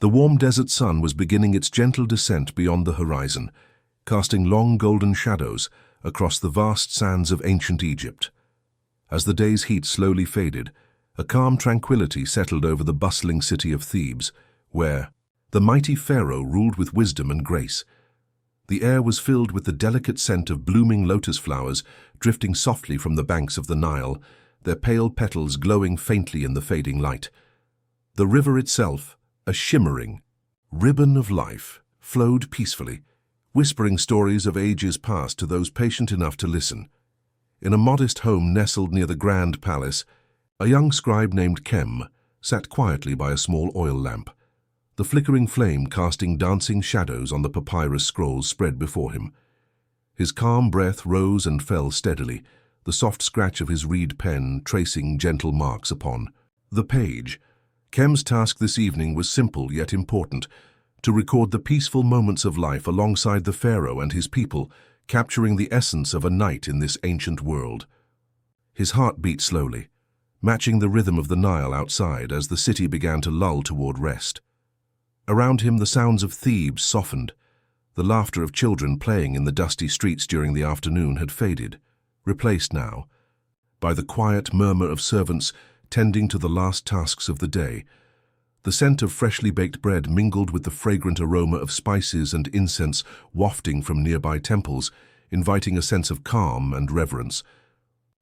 The warm desert sun was beginning its gentle descent beyond the horizon, casting long golden shadows across the vast sands of ancient Egypt. As the day's heat slowly faded, a calm tranquility settled over the bustling city of Thebes, where the mighty pharaoh ruled with wisdom and grace. The air was filled with the delicate scent of blooming lotus flowers drifting softly from the banks of the Nile, their pale petals glowing faintly in the fading light. The river itself, a shimmering ribbon of life, flowed peacefully, whispering stories of ages past to those patient enough to listen. In a modest home nestled near the grand palace, a young scribe named Kem sat quietly by a small oil lamp, the flickering flame casting dancing shadows on the papyrus scrolls spread before him. His calm breath rose and fell steadily, the soft scratch of his reed pen tracing gentle marks upon the page. Kem's task this evening was simple yet important, to record the peaceful moments of life alongside the pharaoh and his people, capturing the essence of a night in this ancient world. His heart beat slowly, matching the rhythm of the Nile outside as the city began to lull toward rest. Around him the sounds of Thebes softened. The laughter of children playing in the dusty streets during the afternoon had faded, replaced now by the quiet murmur of servants tending to the last tasks of the day. The scent of freshly baked bread mingled with the fragrant aroma of spices and incense wafting from nearby temples, inviting a sense of calm and reverence.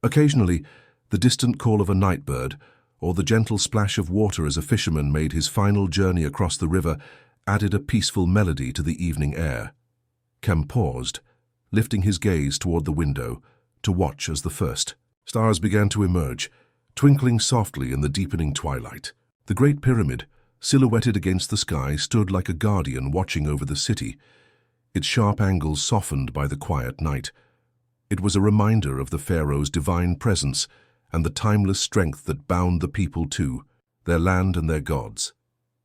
Occasionally, the distant call of a night bird, or the gentle splash of water as a fisherman made his final journey across the river, added a peaceful melody to the evening air. Kem paused, lifting his gaze toward the window, to watch as the first stars began to emerge, twinkling softly in the deepening twilight. The Great Pyramid, silhouetted against the sky, stood like a guardian watching over the city, its sharp angles softened by the quiet night. It was a reminder of the pharaoh's divine presence and the timeless strength that bound the people to their land and their gods.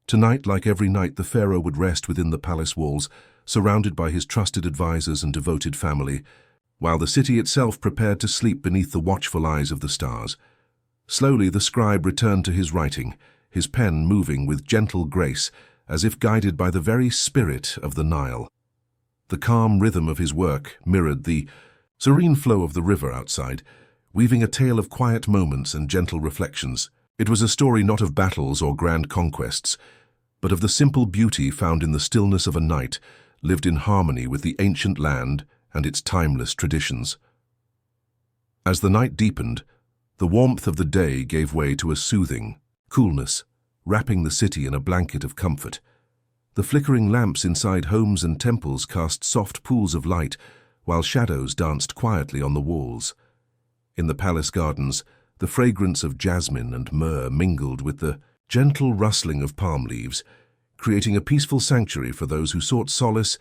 Tonight, like every night, the pharaoh would rest within the palace walls, surrounded by his trusted advisors and devoted family, while the city itself prepared to sleep beneath the watchful eyes of the stars. Slowly the scribe returned to his writing, his pen moving with gentle grace, as if guided by the very spirit of the Nile. The calm rhythm of his work mirrored the serene flow of the river outside, weaving a tale of quiet moments and gentle reflections. It was a story not of battles or grand conquests, but of the simple beauty found in the stillness of a night, lived in harmony with the ancient land and its timeless traditions. As the night deepened, the warmth of the day gave way to a soothing coolness, wrapping the city in a blanket of comfort. The flickering lamps inside homes and temples cast soft pools of light, while shadows danced quietly on the walls. In the palace gardens, the fragrance of jasmine and myrrh mingled with the gentle rustling of palm leaves, creating a peaceful sanctuary for those who sought solace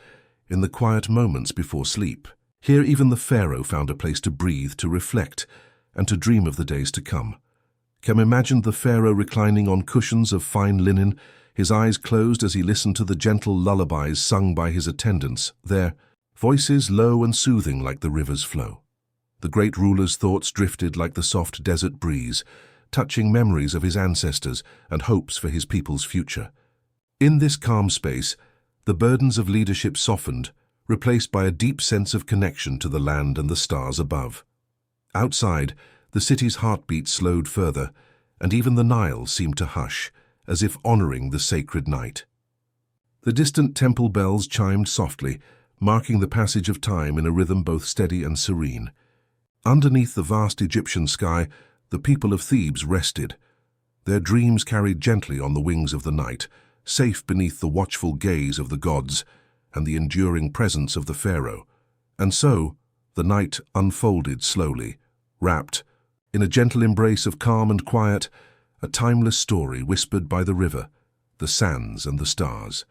in the quiet moments before sleep. Here even the pharaoh found a place to breathe, to reflect, and to dream of the days to come. Kem imagined the pharaoh reclining on cushions of fine linen, his eyes closed as he listened to the gentle lullabies sung by his attendants, their voices low and soothing like the river's flow. The great ruler's thoughts drifted like the soft desert breeze, touching memories of his ancestors and hopes for his people's future. In this calm space, the burdens of leadership softened, replaced by a deep sense of connection to the land and the stars above. Outside, the city's heartbeat slowed further, and even the Nile seemed to hush, as if honoring the sacred night. The distant temple bells chimed softly, marking the passage of time in a rhythm both steady and serene. Underneath the vast Egyptian sky, the people of Thebes rested, their dreams carried gently on the wings of the night, safe beneath the watchful gaze of the gods and the enduring presence of the pharaoh. And so, the night unfolded slowly, wrapped in a gentle embrace of calm and quiet, a timeless story whispered by the river, the sands and the stars.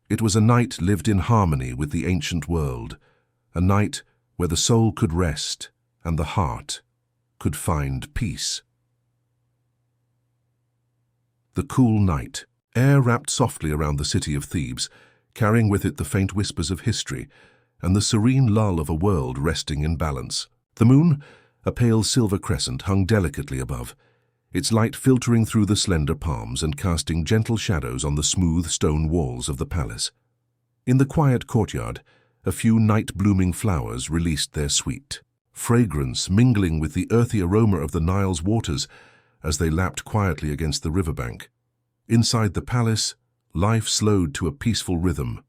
It was a night lived in harmony with the ancient world, a night where the soul could rest and the heart could find peace. The cool night. Air wrapped softly around the city of Thebes, carrying with it the faint whispers of history and the serene lull of a world resting in balance. The moon, a pale silver crescent, hung delicately above, its light filtering through the slender palms and casting gentle shadows on the smooth stone walls of the palace. In the quiet courtyard, a few night-blooming flowers released their sweet fragrance, mingling with the earthy aroma of the Nile's waters as they lapped quietly against the riverbank. Inside the palace, life slowed to a peaceful rhythm.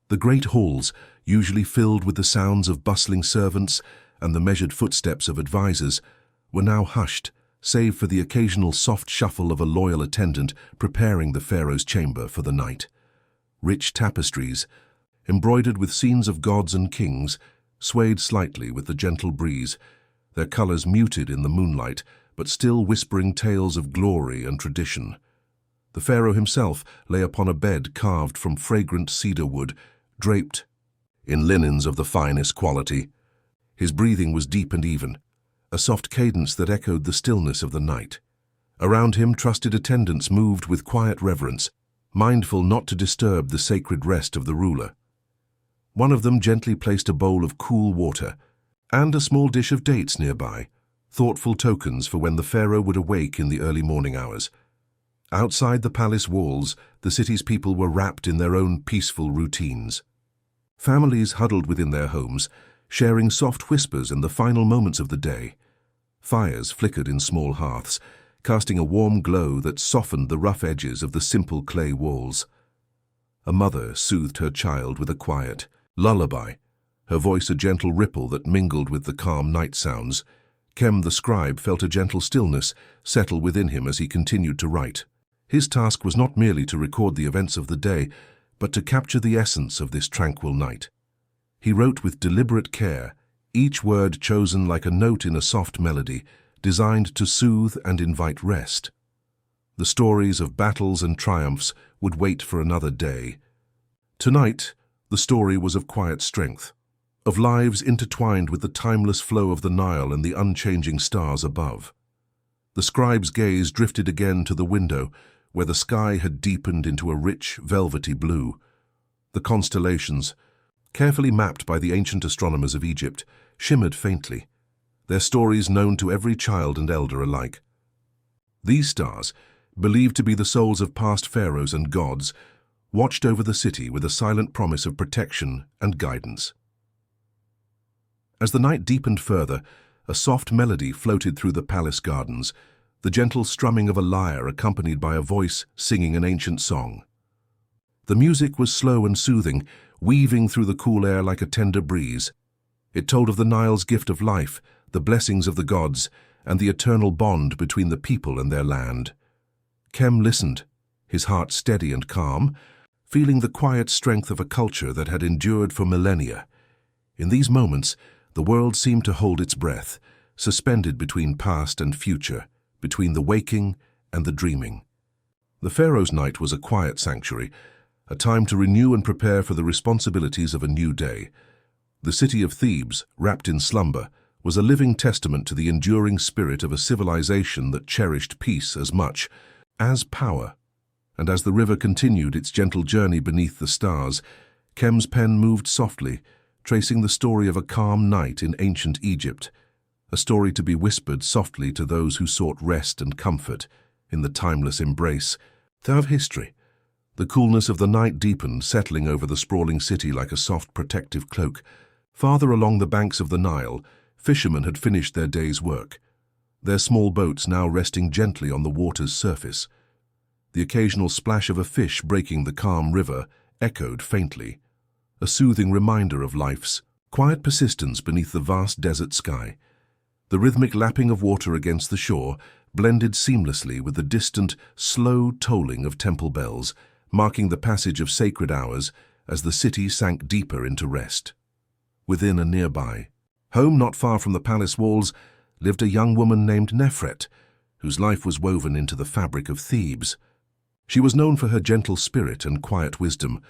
The great halls, usually filled with the sounds of bustling servants and the measured footsteps of advisors, were now hushed, save for the occasional soft shuffle of a loyal attendant preparing the pharaoh's chamber for the night. Rich tapestries, embroidered with scenes of gods and kings, swayed slightly with the gentle breeze, their colors muted in the moonlight, but still whispering tales of glory and tradition. The pharaoh himself lay upon a bed carved from fragrant cedar wood, draped in linens of the finest quality. His breathing was deep and even, a soft cadence that echoed the stillness of the night. Around him, trusted attendants moved with quiet reverence, mindful not to disturb the sacred rest of the ruler. One of them gently placed a bowl of cool water and a small dish of dates nearby, thoughtful tokens for when the pharaoh would awake in the early morning hours. Outside the palace walls, the city's people were wrapped in their own peaceful routines. Families huddled within their homes, sharing soft whispers in the final moments of the day. Fires flickered in small hearths, casting a warm glow that softened the rough edges of the simple clay walls. A mother soothed her child with a quiet lullaby, her voice a gentle ripple that mingled with the calm night sounds. Kem the scribe felt a gentle stillness settle within him as he continued to write. His task was not merely to record the events of the day, but to capture the essence of this tranquil night. He wrote with deliberate care, each word chosen like a note in a soft melody, designed to soothe and invite rest. The stories of battles and triumphs would wait for another day. Tonight, the story was of quiet strength, of lives intertwined with the timeless flow of the Nile and the unchanging stars above. The scribe's gaze drifted again to the window, where the sky had deepened into a rich, velvety blue. The constellations, carefully mapped by the ancient astronomers of Egypt, shimmered faintly, their stories known to every child and elder alike. These stars, believed to be the souls of past pharaohs and gods, watched over the city with a silent promise of protection and guidance. As the night deepened further, a soft melody floated through the palace gardens, the gentle strumming of a lyre accompanied by a voice singing an ancient song. The music was slow and soothing, weaving through the cool air like a tender breeze. It told of the Nile's gift of life, the blessings of the gods, and the eternal bond between the people and their land. Kem listened, his heart steady and calm, feeling the quiet strength of a culture that had endured for millennia. In these moments, the world seemed to hold its breath, suspended between past and future, between the waking and the dreaming. The pharaoh's night was a quiet sanctuary, a time to renew and prepare for the responsibilities of a new day. The city of Thebes, wrapped in slumber, was a living testament to the enduring spirit of a civilization that cherished peace as much as power. And as the river continued its gentle journey beneath the stars, Kem's pen moved softly, tracing the story of a calm night in ancient Egypt, a story to be whispered softly to those who sought rest and comfort in the timeless embrace of history. The coolness of the night deepened, settling over the sprawling city like a soft protective cloak. Farther along the banks of the Nile, fishermen had finished their day's work, their small boats now resting gently on the water's surface. The occasional splash of a fish breaking the calm river echoed faintly, a soothing reminder of life's quiet persistence beneath the vast desert sky. The rhythmic lapping of water against the shore blended seamlessly with the distant, slow tolling of temple bells, marking the passage of sacred hours as the city sank deeper into rest. Within a nearby home not far from the palace walls lived a young woman named Nefret, whose life was woven into the fabric of Thebes. She was known for her gentle spirit and quiet wisdom,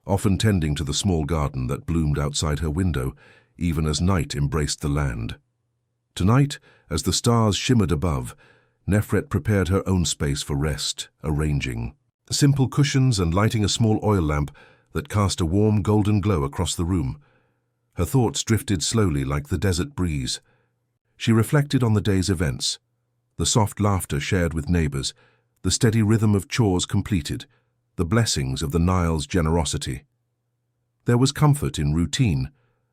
often tending to the small garden that bloomed outside her window, even as night embraced the land. Tonight, as the stars shimmered above, Nefret prepared her own space for rest, arranging simple cushions and lighting a small oil lamp that cast a warm golden glow across the room. Her thoughts drifted slowly like the desert breeze. She reflected on the day's events, The soft laughter shared with neighbors, the steady rhythm of chores completed, the blessings of the Nile's generosity. There was comfort in routine,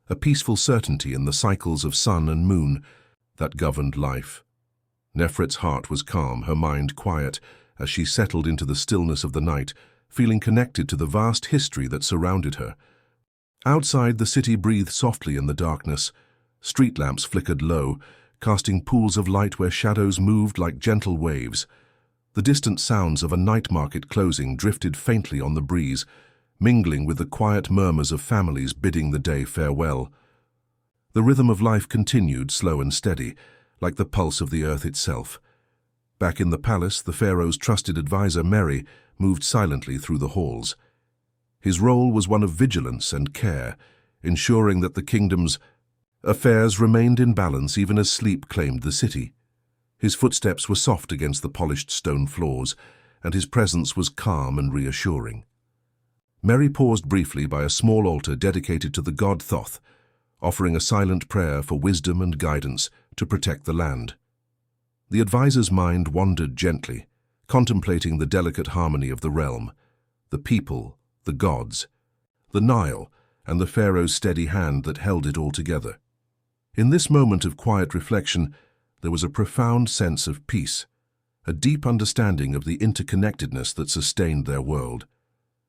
a peaceful certainty in the cycles of sun and moon that governed life. Nefret's heart was calm, her mind quiet, as she settled into the stillness of the night, feeling connected to the vast history that surrounded her. Outside, the city breathed softly in the darkness. Street lamps flickered low, casting pools of light where shadows moved like gentle waves. The distant sounds of a night market closing drifted faintly on the breeze, mingling with the quiet murmurs of families bidding the day farewell. The rhythm of life continued, slow and steady, like the pulse of the earth itself. Back in the palace, the Pharaoh's trusted advisor, Mary, moved silently through the halls. His role was one of vigilance and care, ensuring that the kingdom's affairs remained in balance even as sleep claimed the city. His footsteps were soft against the polished stone floors, and his presence was calm and reassuring. Mary paused briefly by a small altar dedicated to the god Thoth, offering a silent prayer for wisdom and guidance to protect the land. The advisor's mind wandered gently, contemplating the delicate harmony of the realm, the people, the gods, the Nile, and the Pharaoh's steady hand that held it all together. In this moment of quiet reflection, there was a profound sense of peace, a deep understanding of the interconnectedness that sustained their world.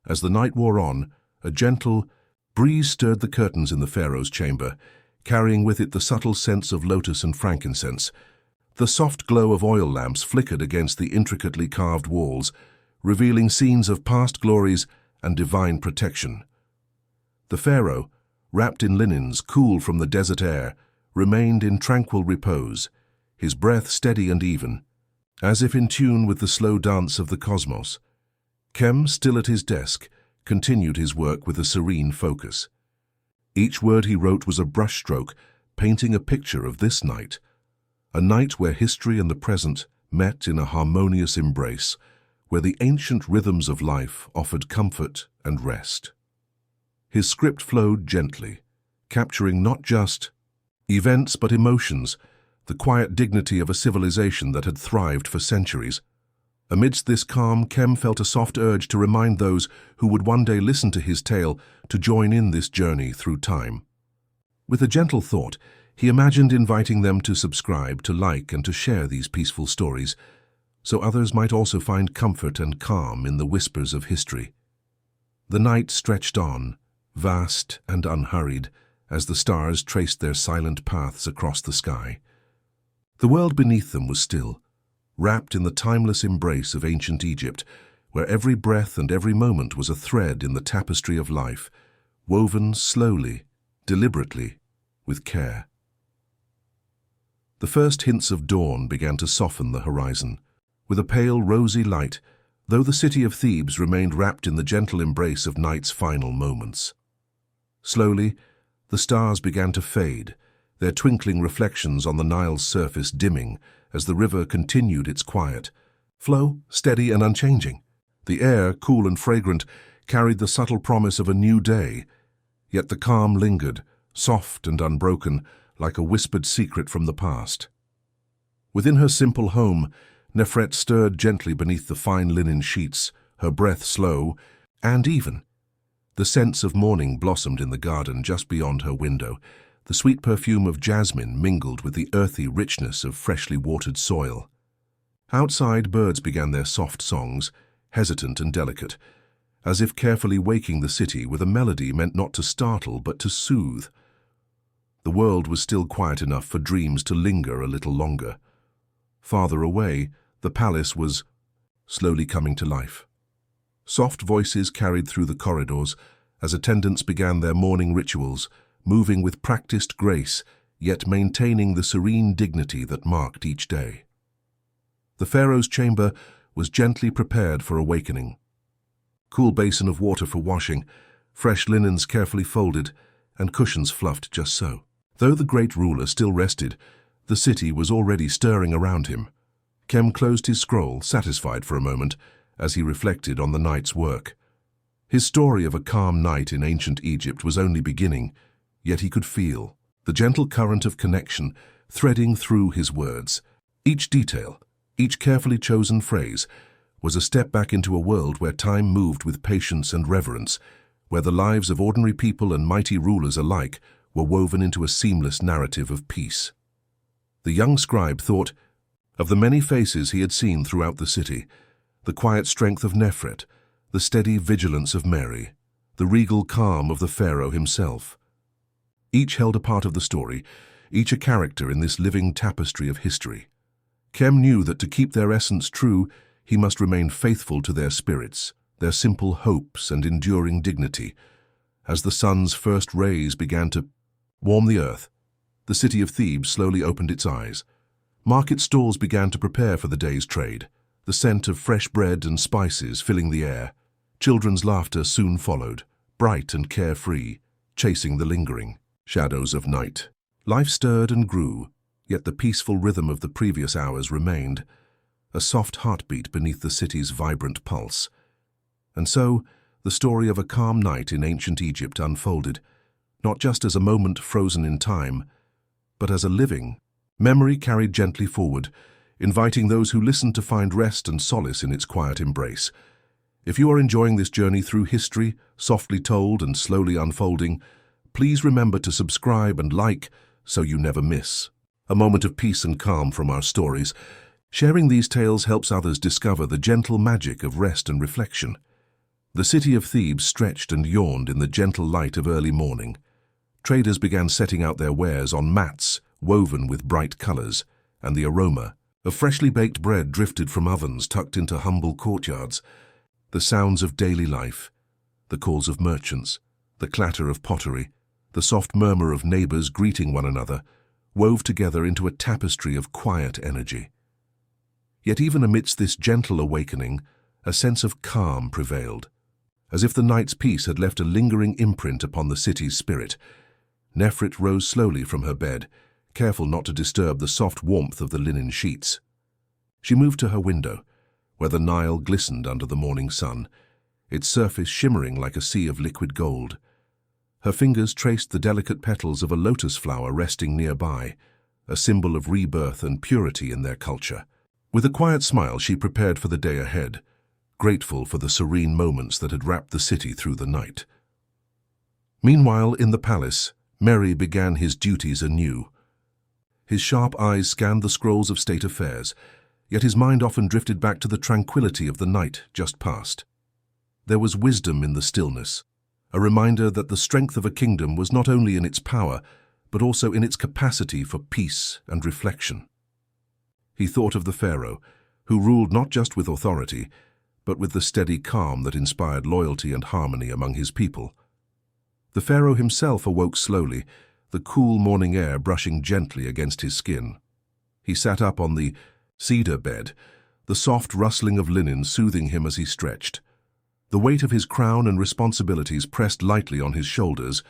As the night wore on, a gentle breeze stirred the curtains in the Pharaoh's chamber, carrying with it the subtle scents of lotus and frankincense. The soft glow of oil lamps flickered against the intricately carved walls, revealing scenes of past glories and divine protection. The Pharaoh, wrapped in linens cool from the desert air, remained in tranquil repose, his breath steady and even, as if in tune with the slow dance of the cosmos. Kem, still at his desk, continued his work with a serene focus. Each word he wrote was a brushstroke, painting a picture of this night, a night where history and the present met in a harmonious embrace, where the ancient rhythms of life offered comfort and rest. His script flowed gently, capturing not just events but emotions, the quiet dignity of a civilization that had thrived for centuries. Amidst this calm, Kem felt a soft urge to remind those who would one day listen to his tale to join in this journey through time. With a gentle thought, he imagined inviting them to subscribe, to like, and to share these peaceful stories, so others might also find comfort and calm in the whispers of history. The night stretched on, vast and unhurried, as the stars traced their silent paths across the sky. The world beneath them was still, wrapped in the timeless embrace of ancient Egypt, where every breath and every moment was a thread in the tapestry of life, woven slowly, deliberately, with care. The first hints of dawn began to soften the horizon, with a pale, rosy light, though the city of Thebes remained wrapped in the gentle embrace of night's final moments. Slowly, the stars began to fade, their twinkling reflections on the Nile's surface dimming as the river continued its quiet flow, steady and unchanging. The air, cool and fragrant, carried the subtle promise of a new day, yet the calm lingered, soft and unbroken, like a whispered secret from the past. Within her simple home, Nefret stirred gently beneath the fine linen sheets, her breath slow and even. The scents of morning blossomed in the garden just beyond her window. The sweet perfume of jasmine mingled with the earthy richness of freshly watered soil. Outside, birds began their soft songs, hesitant and delicate, as if carefully waking the city with a melody meant not to startle but to soothe. The world was still quiet enough for dreams to linger a little longer. Farther away, the palace was slowly coming to life. Soft voices carried through the corridors as attendants began their morning rituals, moving with practiced grace, yet maintaining the serene dignity that marked each day. The Pharaoh's chamber was gently prepared for awakening. Cool basin of water for washing, fresh linens carefully folded, and cushions fluffed just so. Though the great ruler still rested, the city was already stirring around him. Kem closed his scroll, satisfied for a moment, as he reflected on the night's work. His story of a calm night in ancient Egypt was only beginning, yet he could feel the gentle current of connection threading through his words. Each detail, each carefully chosen phrase, was a step back into a world where time moved with patience and reverence, where the lives of ordinary people and mighty rulers alike were woven into a seamless narrative of peace. The young scribe thought of the many faces he had seen throughout the city, the quiet strength of Nefret, the steady vigilance of Mary, the regal calm of the Pharaoh himself. Each held a part of the story, each a character in this living tapestry of history. Kem knew that to keep their essence true, he must remain faithful to their spirits, their simple hopes and enduring dignity. As the sun's first rays began to warm the earth, the city of Thebes slowly opened its eyes. Market stalls began to prepare for the day's trade, the scent of fresh bread and spices filling the air. Children's laughter soon followed, bright and carefree, chasing the lingering shadows of night. Life stirred and grew, yet the peaceful rhythm of the previous hours remained, a soft heartbeat beneath the city's vibrant pulse. And so, the story of a calm night in ancient Egypt unfolded, not just as a moment frozen in time, but as a living memory carried gently forward, inviting those who listened to find rest and solace in its quiet embrace. If you are enjoying this journey through history, softly told and slowly unfolding, please remember to subscribe and like so you never miss a moment of peace and calm from our stories. Sharing these tales helps others discover the gentle magic of rest and reflection. The city of Thebes stretched and yawned in the gentle light of early morning. Traders began setting out their wares on mats woven with bright colors, and the aroma of freshly baked bread drifted from ovens tucked into humble courtyards. The sounds of daily life, the calls of merchants, the clatter of pottery, the soft murmur of neighbors greeting one another, wove together into a tapestry of quiet energy. Yet even amidst this gentle awakening, a sense of calm prevailed. As if the night's peace had left a lingering imprint upon the city's spirit, Nefret rose slowly from her bed, careful not to disturb the soft warmth of the linen sheets. She moved to her window, where the Nile glistened under the morning sun, its surface shimmering like a sea of liquid gold. Her fingers traced the delicate petals of a lotus flower resting nearby, a symbol of rebirth and purity in their culture. With a quiet smile, she prepared for the day ahead, grateful for the serene moments that had wrapped the city through the night. Meanwhile, in the palace, Mary began his duties anew. His sharp eyes scanned the scrolls of state affairs, yet his mind often drifted back to the tranquility of the night just past. There was wisdom in the stillness, a reminder that the strength of a kingdom was not only in its power, but also in its capacity for peace and reflection. He thought of the Pharaoh, who ruled not just with authority, but with the steady calm that inspired loyalty and harmony among his people. The Pharaoh himself awoke slowly, the cool morning air brushing gently against his skin. He sat up on the cedar bed, the soft rustling of linen soothing him as he stretched. The weight of his crown and responsibilities pressed lightly on his shoulders,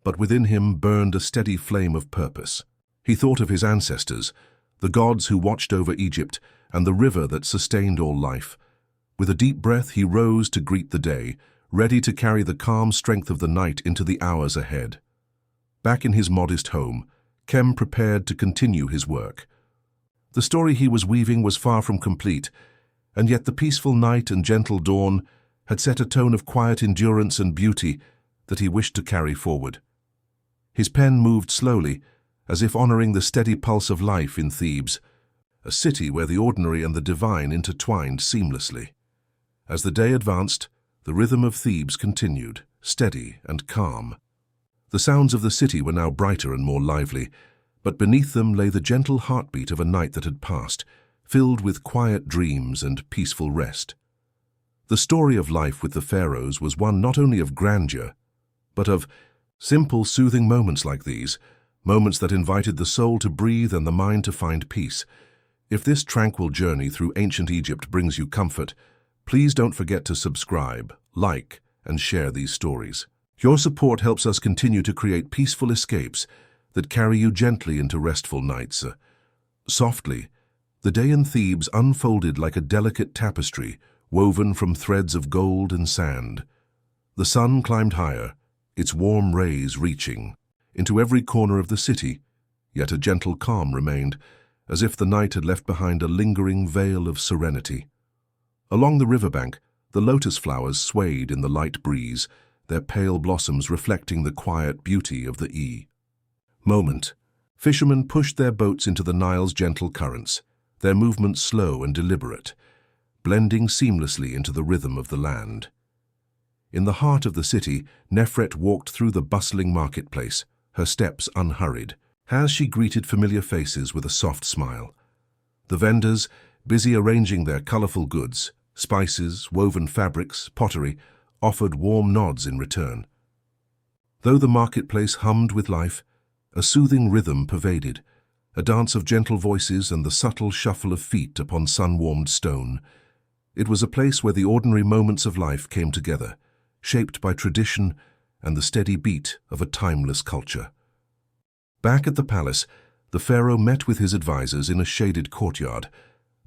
but within him burned a steady flame of purpose. He thought of his ancestors, the gods who watched over Egypt, and the river that sustained all life. With a deep breath, he rose to greet the day, ready to carry the calm strength of the night into the hours ahead. Back in his modest home, Kem prepared to continue his work. The story he was weaving was far from complete, and yet the peaceful night and gentle dawn had set a tone of quiet endurance and beauty that he wished to carry forward. His pen moved slowly, as if honoring the steady pulse of life in Thebes, a city where the ordinary and the divine intertwined seamlessly. As the day advanced, the rhythm of Thebes continued, steady and calm. The sounds of the city were now brighter and more lively, but beneath them lay the gentle heartbeat of a night that had passed, filled with quiet dreams and peaceful rest. The story of life with the Pharaohs was one not only of grandeur, but of simple, soothing moments like these, moments that invited the soul to breathe and the mind to find peace. If this tranquil journey through ancient Egypt brings you comfort, please don't forget to subscribe, like, and share these stories. Your support helps us continue to create peaceful escapes that carry you gently into restful nights. Softly, the day in Thebes unfolded like a delicate tapestry woven from threads of gold and sand. The sun climbed higher, its warm rays reaching into every corner of the city, yet a gentle calm remained, as if the night had left behind a lingering veil of serenity. Along the riverbank, the lotus flowers swayed in the light breeze, their pale blossoms reflecting the quiet beauty of the moment. Fishermen pushed their boats into the Nile's gentle currents, their movements slow and deliberate, blending seamlessly into the rhythm of the land. In the heart of the city, Nefret walked through the bustling marketplace, her steps unhurried, as she greeted familiar faces with a soft smile. The vendors, busy arranging their colorful goods, spices, woven fabrics, pottery, offered warm nods in return. Though the marketplace hummed with life, a soothing rhythm pervaded, a dance of gentle voices and the subtle shuffle of feet upon sun-warmed stone. It was a place where the ordinary moments of life came together, shaped by tradition and the steady beat of a timeless culture. Back at the palace, the pharaoh met with his advisors in a shaded courtyard,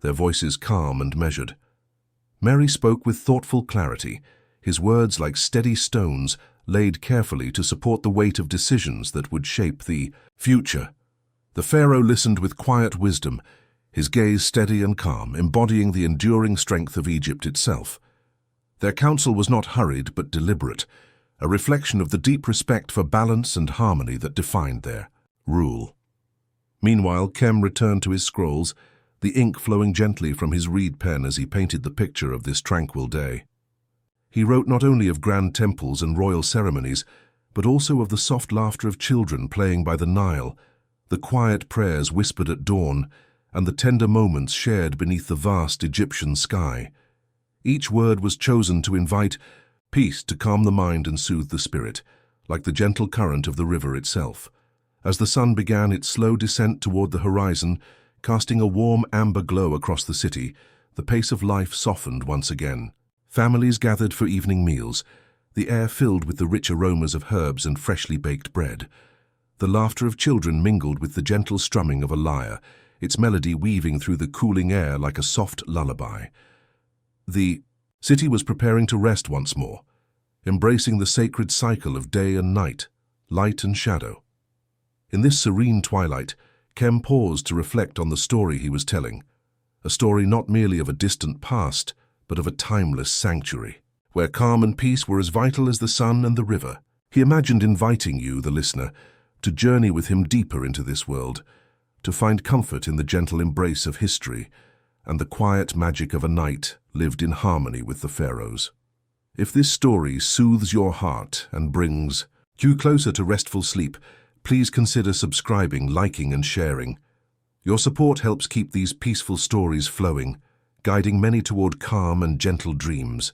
their voices calm and measured. Mary spoke with thoughtful clarity, his words like steady stones laid carefully to support the weight of decisions that would shape the future. The pharaoh listened with quiet wisdom, his gaze steady and calm, embodying the enduring strength of Egypt itself. Their counsel was not hurried but deliberate, a reflection of the deep respect for balance and harmony that defined their rule. Meanwhile, Kem returned to his scrolls, the ink flowing gently from his reed pen as he painted the picture of this tranquil day. He wrote not only of grand temples and royal ceremonies, but also of the soft laughter of children playing by the Nile, the quiet prayers whispered at dawn, and the tender moments shared beneath the vast Egyptian sky. Each word was chosen to invite peace to calm the mind and soothe the spirit, like the gentle current of the river itself. As the sun began its slow descent toward the horizon, casting a warm amber glow across the city, the pace of life softened once again. Families gathered for evening meals, the air filled with the rich aromas of herbs and freshly baked bread. The laughter of children mingled with the gentle strumming of a lyre, its melody weaving through the cooling air like a soft lullaby. The city was preparing to rest once more, embracing the sacred cycle of day and night, light and shadow. In this serene twilight, Kem paused to reflect on the story he was telling, a story not merely of a distant past, but of a timeless sanctuary, where calm and peace were as vital as the sun and the river. He imagined inviting you, the listener, to journey with him deeper into this world, to find comfort in the gentle embrace of history and the quiet magic of a night lived in harmony with the pharaohs. If this story soothes your heart and brings you closer to restful sleep, please consider subscribing, liking, and sharing. Your support helps keep these peaceful stories flowing, guiding many toward calm and gentle dreams.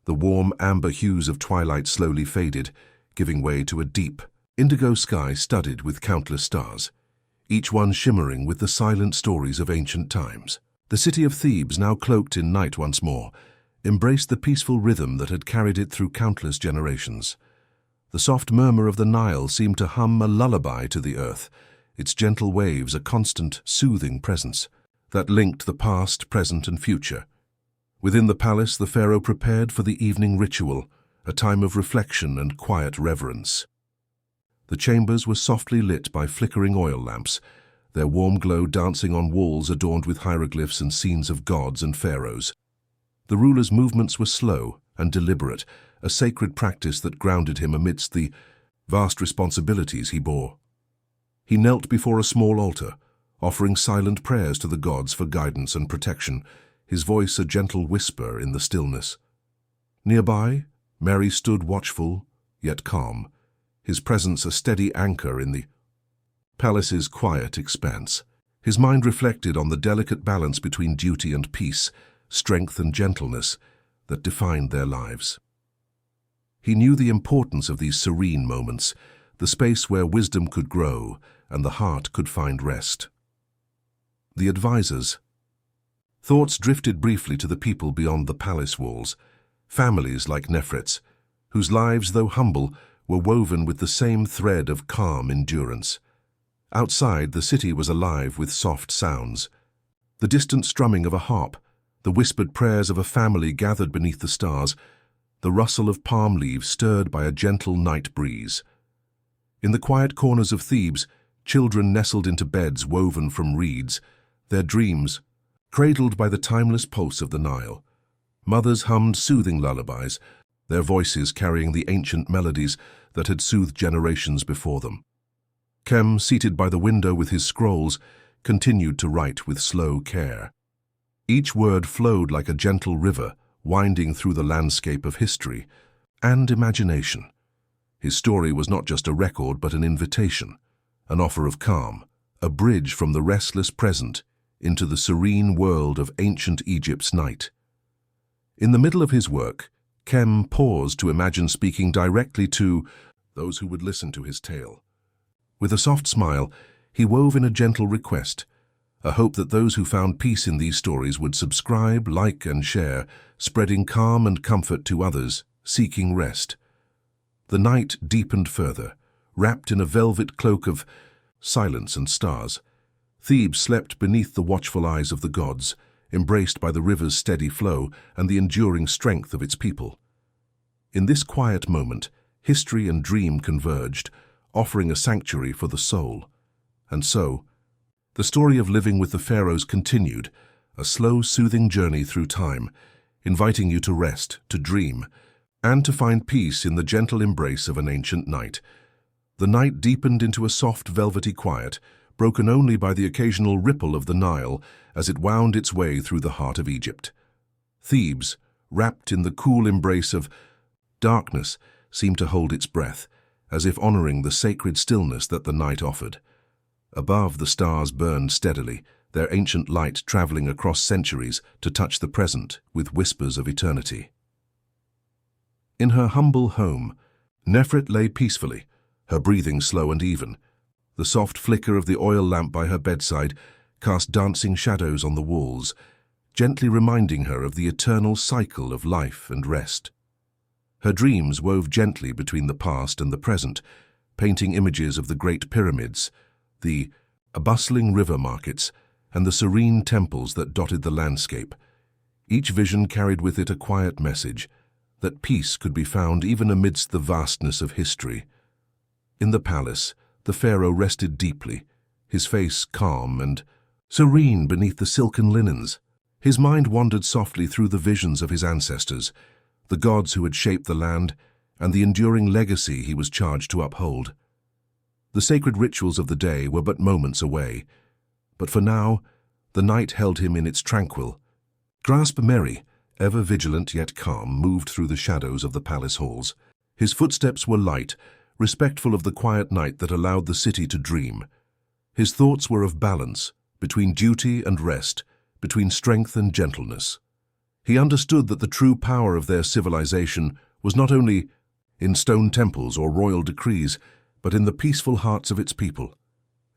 The warm amber hues of twilight slowly faded, giving way to a deep, indigo sky studded with countless stars, each one shimmering with the silent stories of ancient times. The city of Thebes, now cloaked in night once more, embraced the peaceful rhythm that had carried it through countless generations. The soft murmur of the Nile seemed to hum a lullaby to the earth, its gentle waves a constant, soothing presence that linked the past, present, and future. Within the palace, the pharaoh prepared for the evening ritual, a time of reflection and quiet reverence. The chambers were softly lit by flickering oil lamps, their warm glow dancing on walls adorned with hieroglyphs and scenes of gods and pharaohs. The ruler's movements were slow and deliberate, a sacred practice that grounded him amidst the vast responsibilities he bore. He knelt before a small altar, offering silent prayers to the gods for guidance and protection, his voice a gentle whisper in the stillness. Nearby, Mary stood watchful, yet calm, his presence a steady anchor in the palace's quiet expanse. His mind reflected on the delicate balance between duty and peace, strength and gentleness that defined their lives. He knew the importance of these serene moments, the space where wisdom could grow and the heart could find rest. The advisors. Thoughts drifted briefly to the people beyond the palace walls, families like Nefret's, whose lives, though humble, were woven with the same thread of calm endurance. Outside, the city was alive with soft sounds. The distant strumming of a harp, the whispered prayers of a family gathered beneath the stars, the rustle of palm leaves stirred by a gentle night breeze. In the quiet corners of Thebes, children nestled into beds woven from reeds, their dreams cradled by the timeless pulse of the Nile. Mothers hummed soothing lullabies, their voices carrying the ancient melodies that had soothed generations before them. Kem, seated by the window with his scrolls, continued to write with slow care. Each word flowed like a gentle river, winding through the landscape of history and imagination. His story was not just a record but an invitation, an offer of calm, a bridge from the restless present into the serene world of ancient Egypt's night. In the middle of his work, Kem paused to imagine speaking directly to those who would listen to his tale. With a soft smile, he wove in a gentle request, a hope that those who found peace in these stories would subscribe, like, and share, spreading calm and comfort to others seeking rest. The night deepened further, wrapped in a velvet cloak of silence and stars. Thebes slept beneath the watchful eyes of the gods, embraced by the river's steady flow and the enduring strength of its people. In this quiet moment, history and dream converged, offering a sanctuary for the soul. And so, the story of living with the Pharaohs continued, a slow, soothing journey through time, inviting you to rest, to dream, and to find peace in the gentle embrace of an ancient night. The night deepened into a soft, velvety quiet, broken only by the occasional ripple of the Nile as it wound its way through the heart of Egypt. Thebes, wrapped in the cool embrace of darkness, seemed to hold its breath, as if honoring the sacred stillness that the night offered. Above, the stars burned steadily, their ancient light traveling across centuries to touch the present with whispers of eternity. In her humble home, Nefret lay peacefully, her breathing slow and even. The soft flicker of the oil lamp by her bedside cast dancing shadows on the walls, gently reminding her of the eternal cycle of life and rest. Her dreams wove gently between the past and the present, painting images of the great pyramids, the bustling river markets, and the serene temples that dotted the landscape. Each vision carried with it a quiet message, that peace could be found even amidst the vastness of history. In the palace, the pharaoh rested deeply, his face calm and serene beneath the silken linens. His mind wandered softly through the visions of his ancestors, the gods who had shaped the land, and the enduring legacy he was charged to uphold. The sacred rituals of the day were but moments away, but for now, the night held him in its tranquil grasp. Merry, ever vigilant yet calm, moved through the shadows of the palace halls. His footsteps were light, respectful of the quiet night that allowed the city to dream. His thoughts were of balance, between duty and rest, between strength and gentleness. He understood that the true power of their civilization was not only in stone temples or royal decrees, but in the peaceful hearts of its people.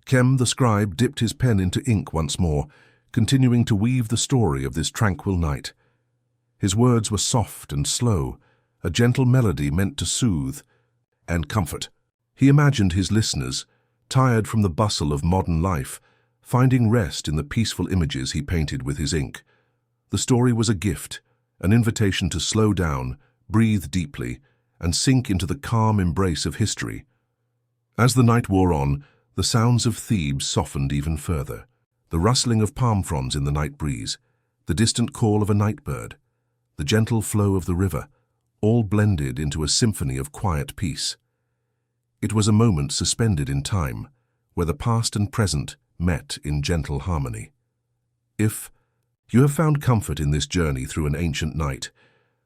Kem, the scribe, dipped his pen into ink once more, continuing to weave the story of this tranquil night. His words were soft and slow, a gentle melody meant to soothe and comfort. He imagined his listeners, tired from the bustle of modern life, finding rest in the peaceful images he painted with his ink. The story was a gift, an invitation to slow down, breathe deeply, and sink into the calm embrace of history. As the night wore on, the sounds of Thebes softened even further. The rustling of palm fronds in the night breeze, the distant call of a night bird, the gentle flow of the river, all blended into a symphony of quiet peace. It was a moment suspended in time, where the past and present met in gentle harmony. If you have found comfort in this journey through an ancient night,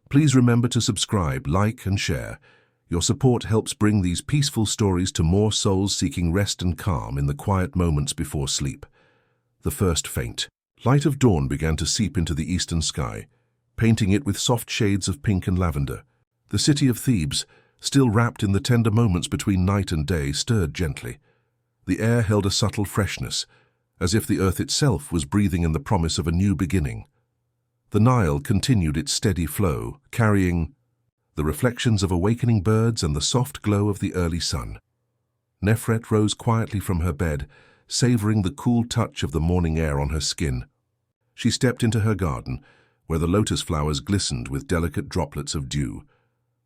please remember to subscribe, like, and share. Your support helps bring these peaceful stories to more souls seeking rest and calm in the quiet moments before sleep. The first faint light of dawn began to seep into the eastern sky, painting it with soft shades of pink and lavender. The city of Thebes, still wrapped in the tender moments between night and day, stirred gently. The air held a subtle freshness, as if the earth itself was breathing in the promise of a new beginning. The Nile continued its steady flow, carrying the reflections of awakening birds and the soft glow of the early sun. Nefret rose quietly from her bed, savoring the cool touch of the morning air on her skin. She stepped into her garden, where the lotus flowers glistened with delicate droplets of dew.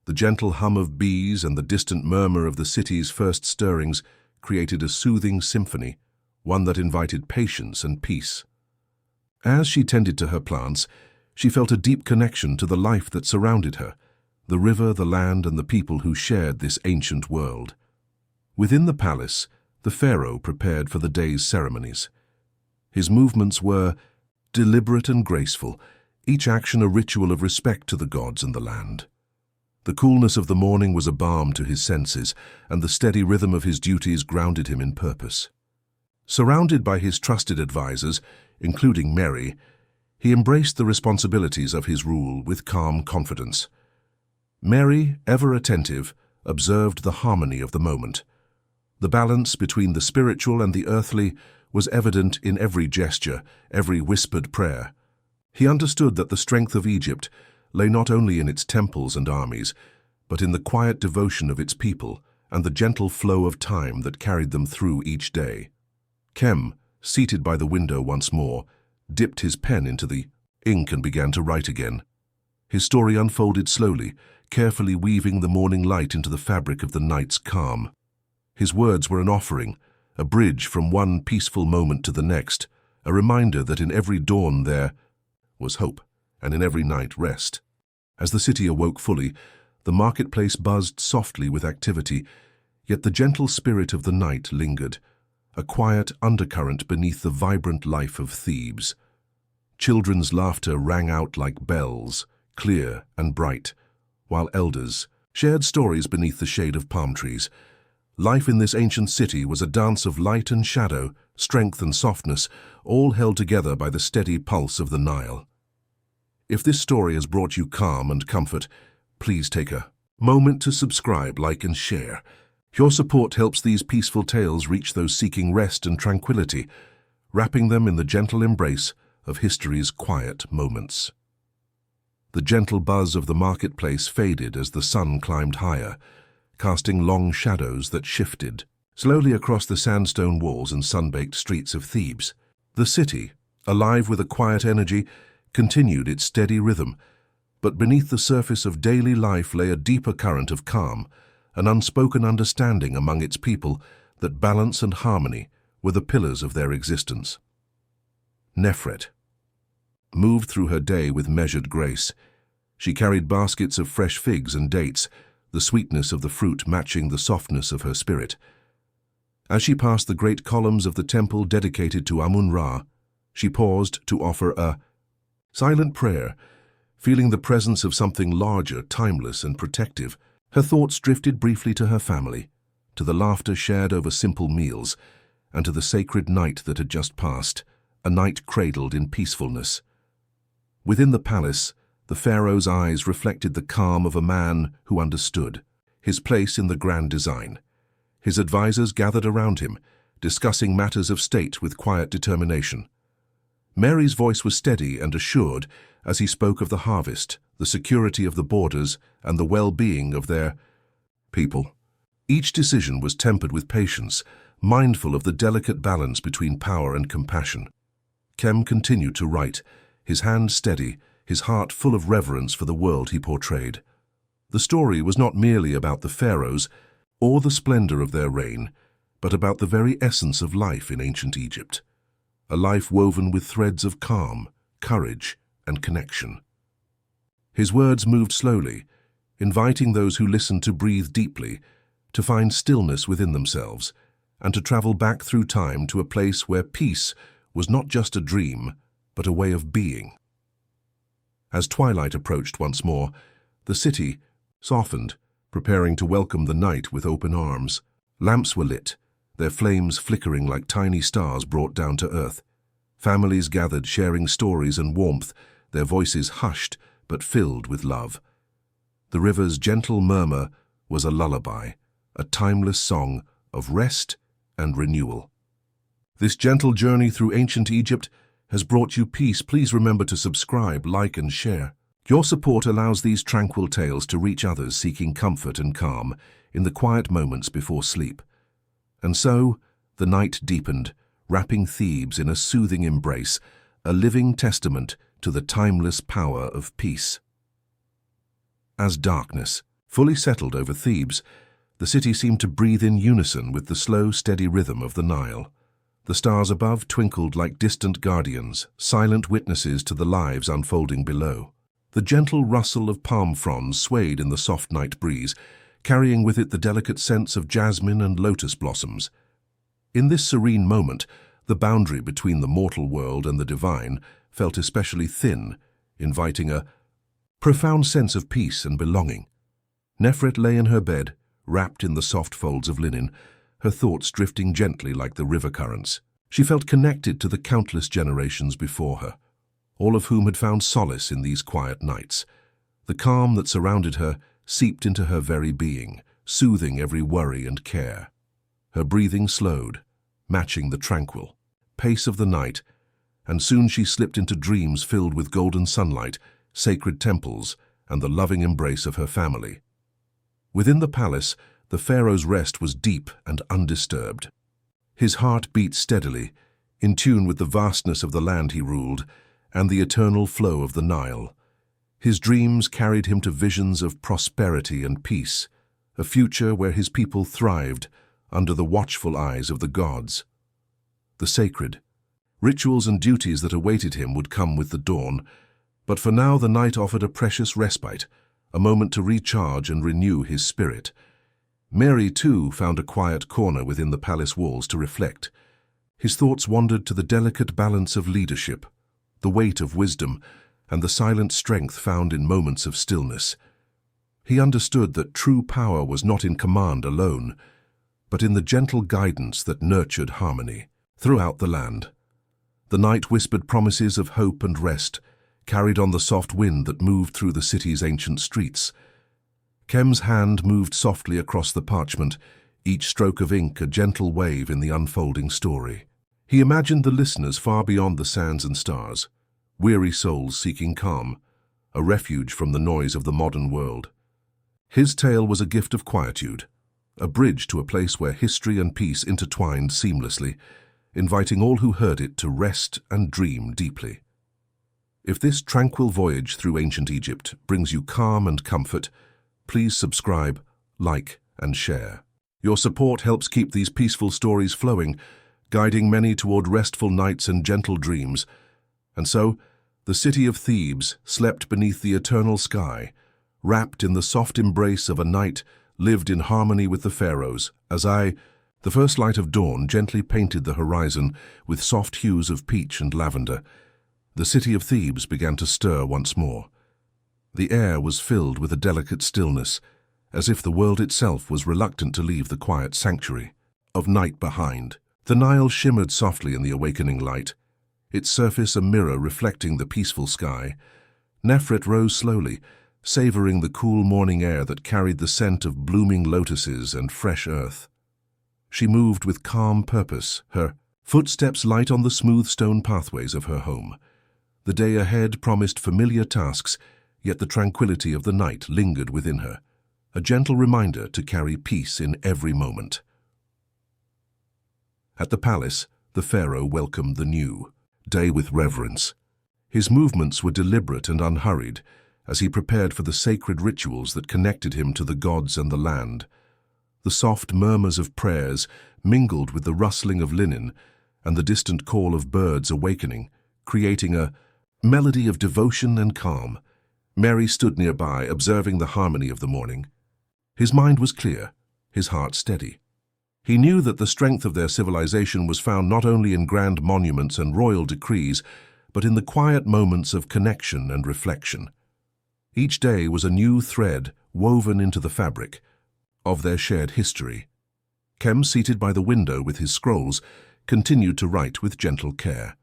The gentle hum of bees and the distant murmur of the city's first stirrings created a soothing symphony, one that invited patience and peace. As she tended to her plants, she felt a deep connection to the life that surrounded her, the river, the land, and the people who shared this ancient world. Within the palace, the pharaoh prepared for the day's ceremonies. His movements were deliberate and graceful, each action a ritual of respect to the gods and the land. The coolness of the morning was a balm to his senses, and the steady rhythm of his duties grounded him in purpose. Surrounded by his trusted advisors, including Mary, he embraced the responsibilities of his rule with calm confidence. Mary, ever attentive, observed the harmony of the moment. The balance between the spiritual and the earthly was evident in every gesture, every whispered prayer. He understood that the strength of Egypt lay not only in its temples and armies, but in the quiet devotion of its people and the gentle flow of time that carried them through each day. Kem, seated by the window once more, dipped his pen into the ink and began to write again. His story unfolded slowly, carefully weaving the morning light into the fabric of the night's calm. His words were an offering, a bridge from one peaceful moment to the next, a reminder that in every dawn there was hope, and in every night rest. As the city awoke fully, the marketplace buzzed softly with activity, yet the gentle spirit of the night lingered, a quiet undercurrent beneath the vibrant life of Thebes. Children's laughter rang out like bells, clear and bright, while elders shared stories beneath the shade of palm trees. Life in this ancient city was a dance of light and shadow, strength and softness, all held together by the steady pulse of the Nile. If this story has brought you calm and comfort, please take a moment to subscribe, like, and share. Your support helps these peaceful tales reach those seeking rest and tranquility, wrapping them in the gentle embrace of history's quiet moments. The gentle buzz of the marketplace faded as the sun climbed higher, casting long shadows that shifted slowly across the sandstone walls and sun-baked streets of Thebes. The city, alive with a quiet energy, continued its steady rhythm, but beneath the surface of daily life lay a deeper current of calm, an unspoken understanding among its people that balance and harmony were the pillars of their existence. Nefret moved through her day with measured grace. She carried baskets of fresh figs and dates, the sweetness of the fruit matching the softness of her spirit. As she passed the great columns of the temple dedicated to Amun-Ra, she paused to offer a silent prayer, feeling the presence of something larger, timeless, and protective. Her thoughts drifted briefly to her family, to the laughter shared over simple meals, and to the sacred night that had just passed, a night cradled in peacefulness. Within the palace, the pharaoh's eyes reflected the calm of a man who understood his place in the grand design. His advisors gathered around him, discussing matters of state with quiet determination. Mary's voice was steady and assured as he spoke of the harvest, the security of the borders, and the well-being of their people. Each decision was tempered with patience, mindful of the delicate balance between power and compassion. Kem continued to write, his hand steady, his heart full of reverence for the world he portrayed. The story was not merely about the pharaohs or the splendor of their reign, but about the very essence of life in ancient Egypt, a life woven with threads of calm, courage, and connection. His words moved slowly, inviting those who listened to breathe deeply, to find stillness within themselves, and to travel back through time to a place where peace was not just a dream, but a way of being. As twilight approached once more, the city softened, preparing to welcome the night with open arms. Lamps were lit, their flames flickering like tiny stars brought down to earth. Families gathered, sharing stories and warmth, their voices hushed but filled with love. The river's gentle murmur was a lullaby, a timeless song of rest and renewal. This gentle journey through ancient Egypt has brought you peace. Please remember to subscribe, like, and share. Your support allows these tranquil tales to reach others seeking comfort and calm in the quiet moments before sleep. And so, the night deepened, wrapping Thebes in a soothing embrace, a living testament to the timeless power of peace. As darkness fully settled over Thebes, the The city seemed to breathe in unison with the slow, steady rhythm of the Nile. The stars above twinkled like distant guardians, silent witnesses to the lives unfolding below. The gentle rustle of palm fronds swayed in the soft night breeze, carrying with it the delicate scents of jasmine and lotus blossoms. In this serene moment, the boundary between the mortal world and the divine felt especially thin, inviting a profound sense of peace and belonging. Nefret lay in her bed, wrapped in the soft folds of linen, her thoughts drifting gently like the river currents. She felt connected to the countless generations before her, all of whom had found solace in these quiet nights. The calm that surrounded her seeped into her very being, soothing every worry and care. Her breathing slowed, matching the tranquil pace of the night, and soon she slipped into dreams filled with golden sunlight, sacred temples, and the loving embrace of her family. Within the palace, the pharaoh's rest was deep and undisturbed. His heart beat steadily, in tune with the vastness of the land he ruled and the eternal flow of the Nile. His dreams carried him to visions of prosperity and peace, a future where his people thrived under the watchful eyes of the gods. The sacred rituals and duties that awaited him would come with the dawn, but for now the night offered a precious respite, a moment to recharge and renew his spirit. Mary, too, found a quiet corner within the palace walls to reflect. His thoughts wandered to the delicate balance of leadership, the weight of wisdom, and the silent strength found in moments of stillness. He understood that true power was not in command alone, but in the gentle guidance that nurtured harmony throughout the land. The night whispered promises of hope and rest, carried on the soft wind that moved through the city's ancient streets. Kem's hand moved softly across the parchment, each stroke of ink a gentle wave in the unfolding story. He imagined the listeners far beyond the sands and stars, weary souls seeking calm, a refuge from the noise of the modern world. His tale was a gift of quietude, a bridge to a place where history and peace intertwined seamlessly, inviting all who heard it to rest and dream deeply. If this tranquil voyage through ancient Egypt brings you calm and comfort, please subscribe, like, and share. Your support helps keep these peaceful stories flowing, guiding many toward restful nights and gentle dreams. And so, the city of Thebes slept beneath the eternal sky, wrapped in the soft embrace of a night lived in harmony with the pharaohs, the first light of dawn gently painted the horizon with soft hues of peach and lavender. The city of Thebes began to stir once more. The air was filled with a delicate stillness, as if the world itself was reluctant to leave the quiet sanctuary of night behind. The Nile shimmered softly in the awakening light, its surface a mirror reflecting the peaceful sky. Nefret rose slowly, savoring the cool morning air that carried the scent of blooming lotuses and fresh earth. She moved with calm purpose, her footsteps light on the smooth stone pathways of her home. The day ahead promised familiar tasks, yet the tranquility of the night lingered within her, a gentle reminder to carry peace in every moment. At the palace, the pharaoh welcomed the new day with reverence. His movements were deliberate and unhurried, as he prepared for the sacred rituals that connected him to the gods and the land. The soft murmurs of prayers mingled with the rustling of linen and the distant call of birds awakening, creating a melody of devotion and calm. Mary stood nearby, observing the harmony of the morning. His mind was clear, his heart steady. He knew that the strength of their civilization was found not only in grand monuments and royal decrees, but in the quiet moments of connection and reflection. Each day was a new thread woven into the fabric of their shared history. Kem, seated by the window with his scrolls, continued to write with gentle care.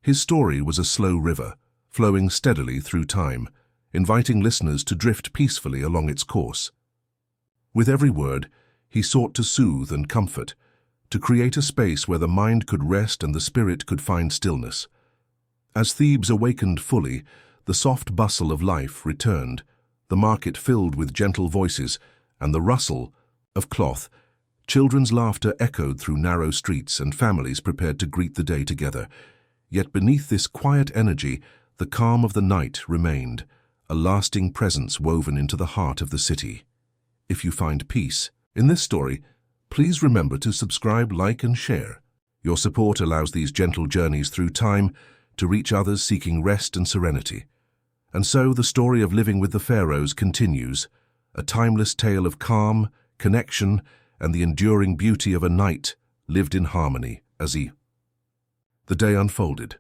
His story was a slow river, flowing steadily through time, inviting listeners to drift peacefully along its course. With every word, he sought to soothe and comfort, to create a space where the mind could rest and the spirit could find stillness. As Thebes awakened fully, the soft bustle of life returned, the market filled with gentle voices and the rustle of cloth. Children's laughter echoed through narrow streets and families prepared to greet the day together. Yet beneath this quiet energy, the calm of the night remained, a lasting presence woven into the heart of the city. If you find peace In this story, please remember to subscribe, like, and share. Your support allows these gentle journeys through time to reach others seeking rest and serenity. And so the story of living with the Pharaohs continues, a timeless tale of calm, connection, and the enduring beauty of a night lived in harmony as The day unfolded.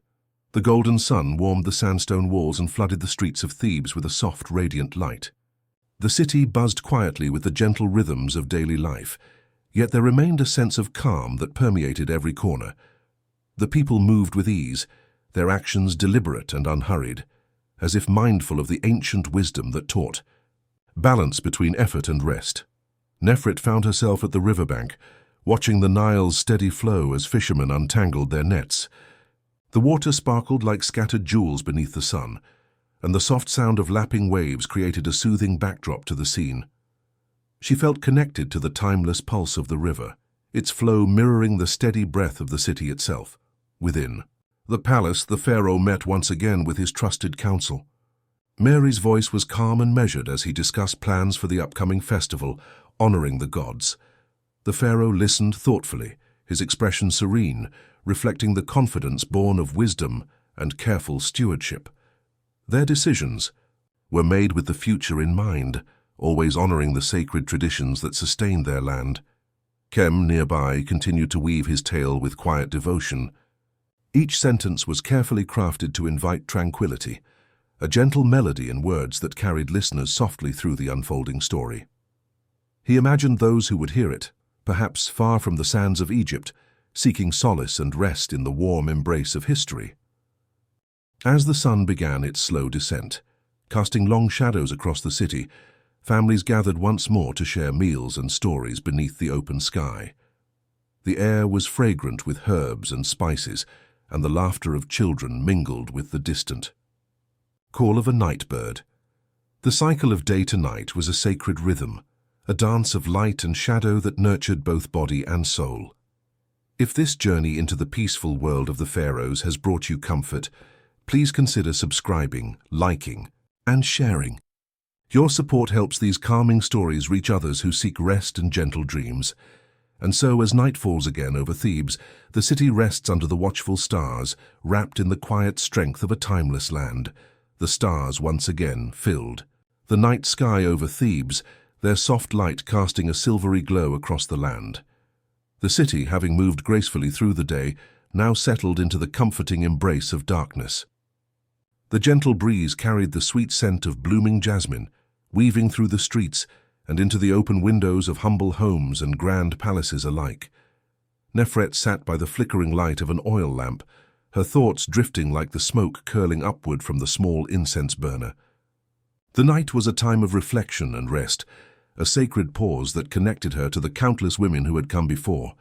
The golden sun warmed the sandstone walls and flooded the streets of Thebes with a soft, radiant light. The city buzzed quietly with the gentle rhythms of daily life, yet there remained a sense of calm that permeated every corner. The people moved with ease, their actions deliberate and unhurried, as if mindful of the ancient wisdom that taught balance between effort and rest. Nefret found herself at the riverbank, watching the Nile's steady flow as fishermen untangled their nets. The water sparkled like scattered jewels beneath the sun, and the soft sound of lapping waves created a soothing backdrop to the scene. She felt connected to the timeless pulse of the river, its flow mirroring the steady breath of the city itself. Within the palace, the pharaoh met once again with his trusted council. Mary's voice was calm and measured as he discussed plans for the upcoming festival, honoring the gods. The pharaoh listened thoughtfully, his expression serene, reflecting the confidence born of wisdom and careful stewardship. Their decisions were made with the future in mind, always honoring the sacred traditions that sustained their land. Kem, nearby, continued to weave his tale with quiet devotion. Each sentence was carefully crafted to invite tranquility, a gentle melody in words that carried listeners softly through the unfolding story. He imagined those who would hear it, perhaps far from the sands of Egypt, seeking solace and rest in the warm embrace of history. As the sun began its slow descent, casting long shadows across the city, families gathered once more to share meals and stories beneath the open sky. The air was fragrant with herbs and spices, and the laughter of children mingled with the distant call of a night bird. The cycle of day to night was a sacred rhythm, a dance of light and shadow that nurtured both body and soul. If this journey into the peaceful world of the Pharaohs has brought you comfort, please consider subscribing, liking, and sharing. Your support helps these calming stories reach others who seek rest and gentle dreams. And so, as night falls again over Thebes, the city rests under the watchful stars, wrapped in the quiet strength of a timeless land. The stars once again filled the night sky over Thebes, their soft light casting a silvery glow across the land. The city, having moved gracefully through the day, now settled into the comforting embrace of darkness. The gentle breeze carried the sweet scent of blooming jasmine, weaving through the streets and into the open windows of humble homes and grand palaces alike. Nefret sat by the flickering light of an oil lamp, her thoughts drifting like the smoke curling upward from the small incense burner. The night was a time of reflection and rest, a sacred pause that connected her to the countless women who had come before,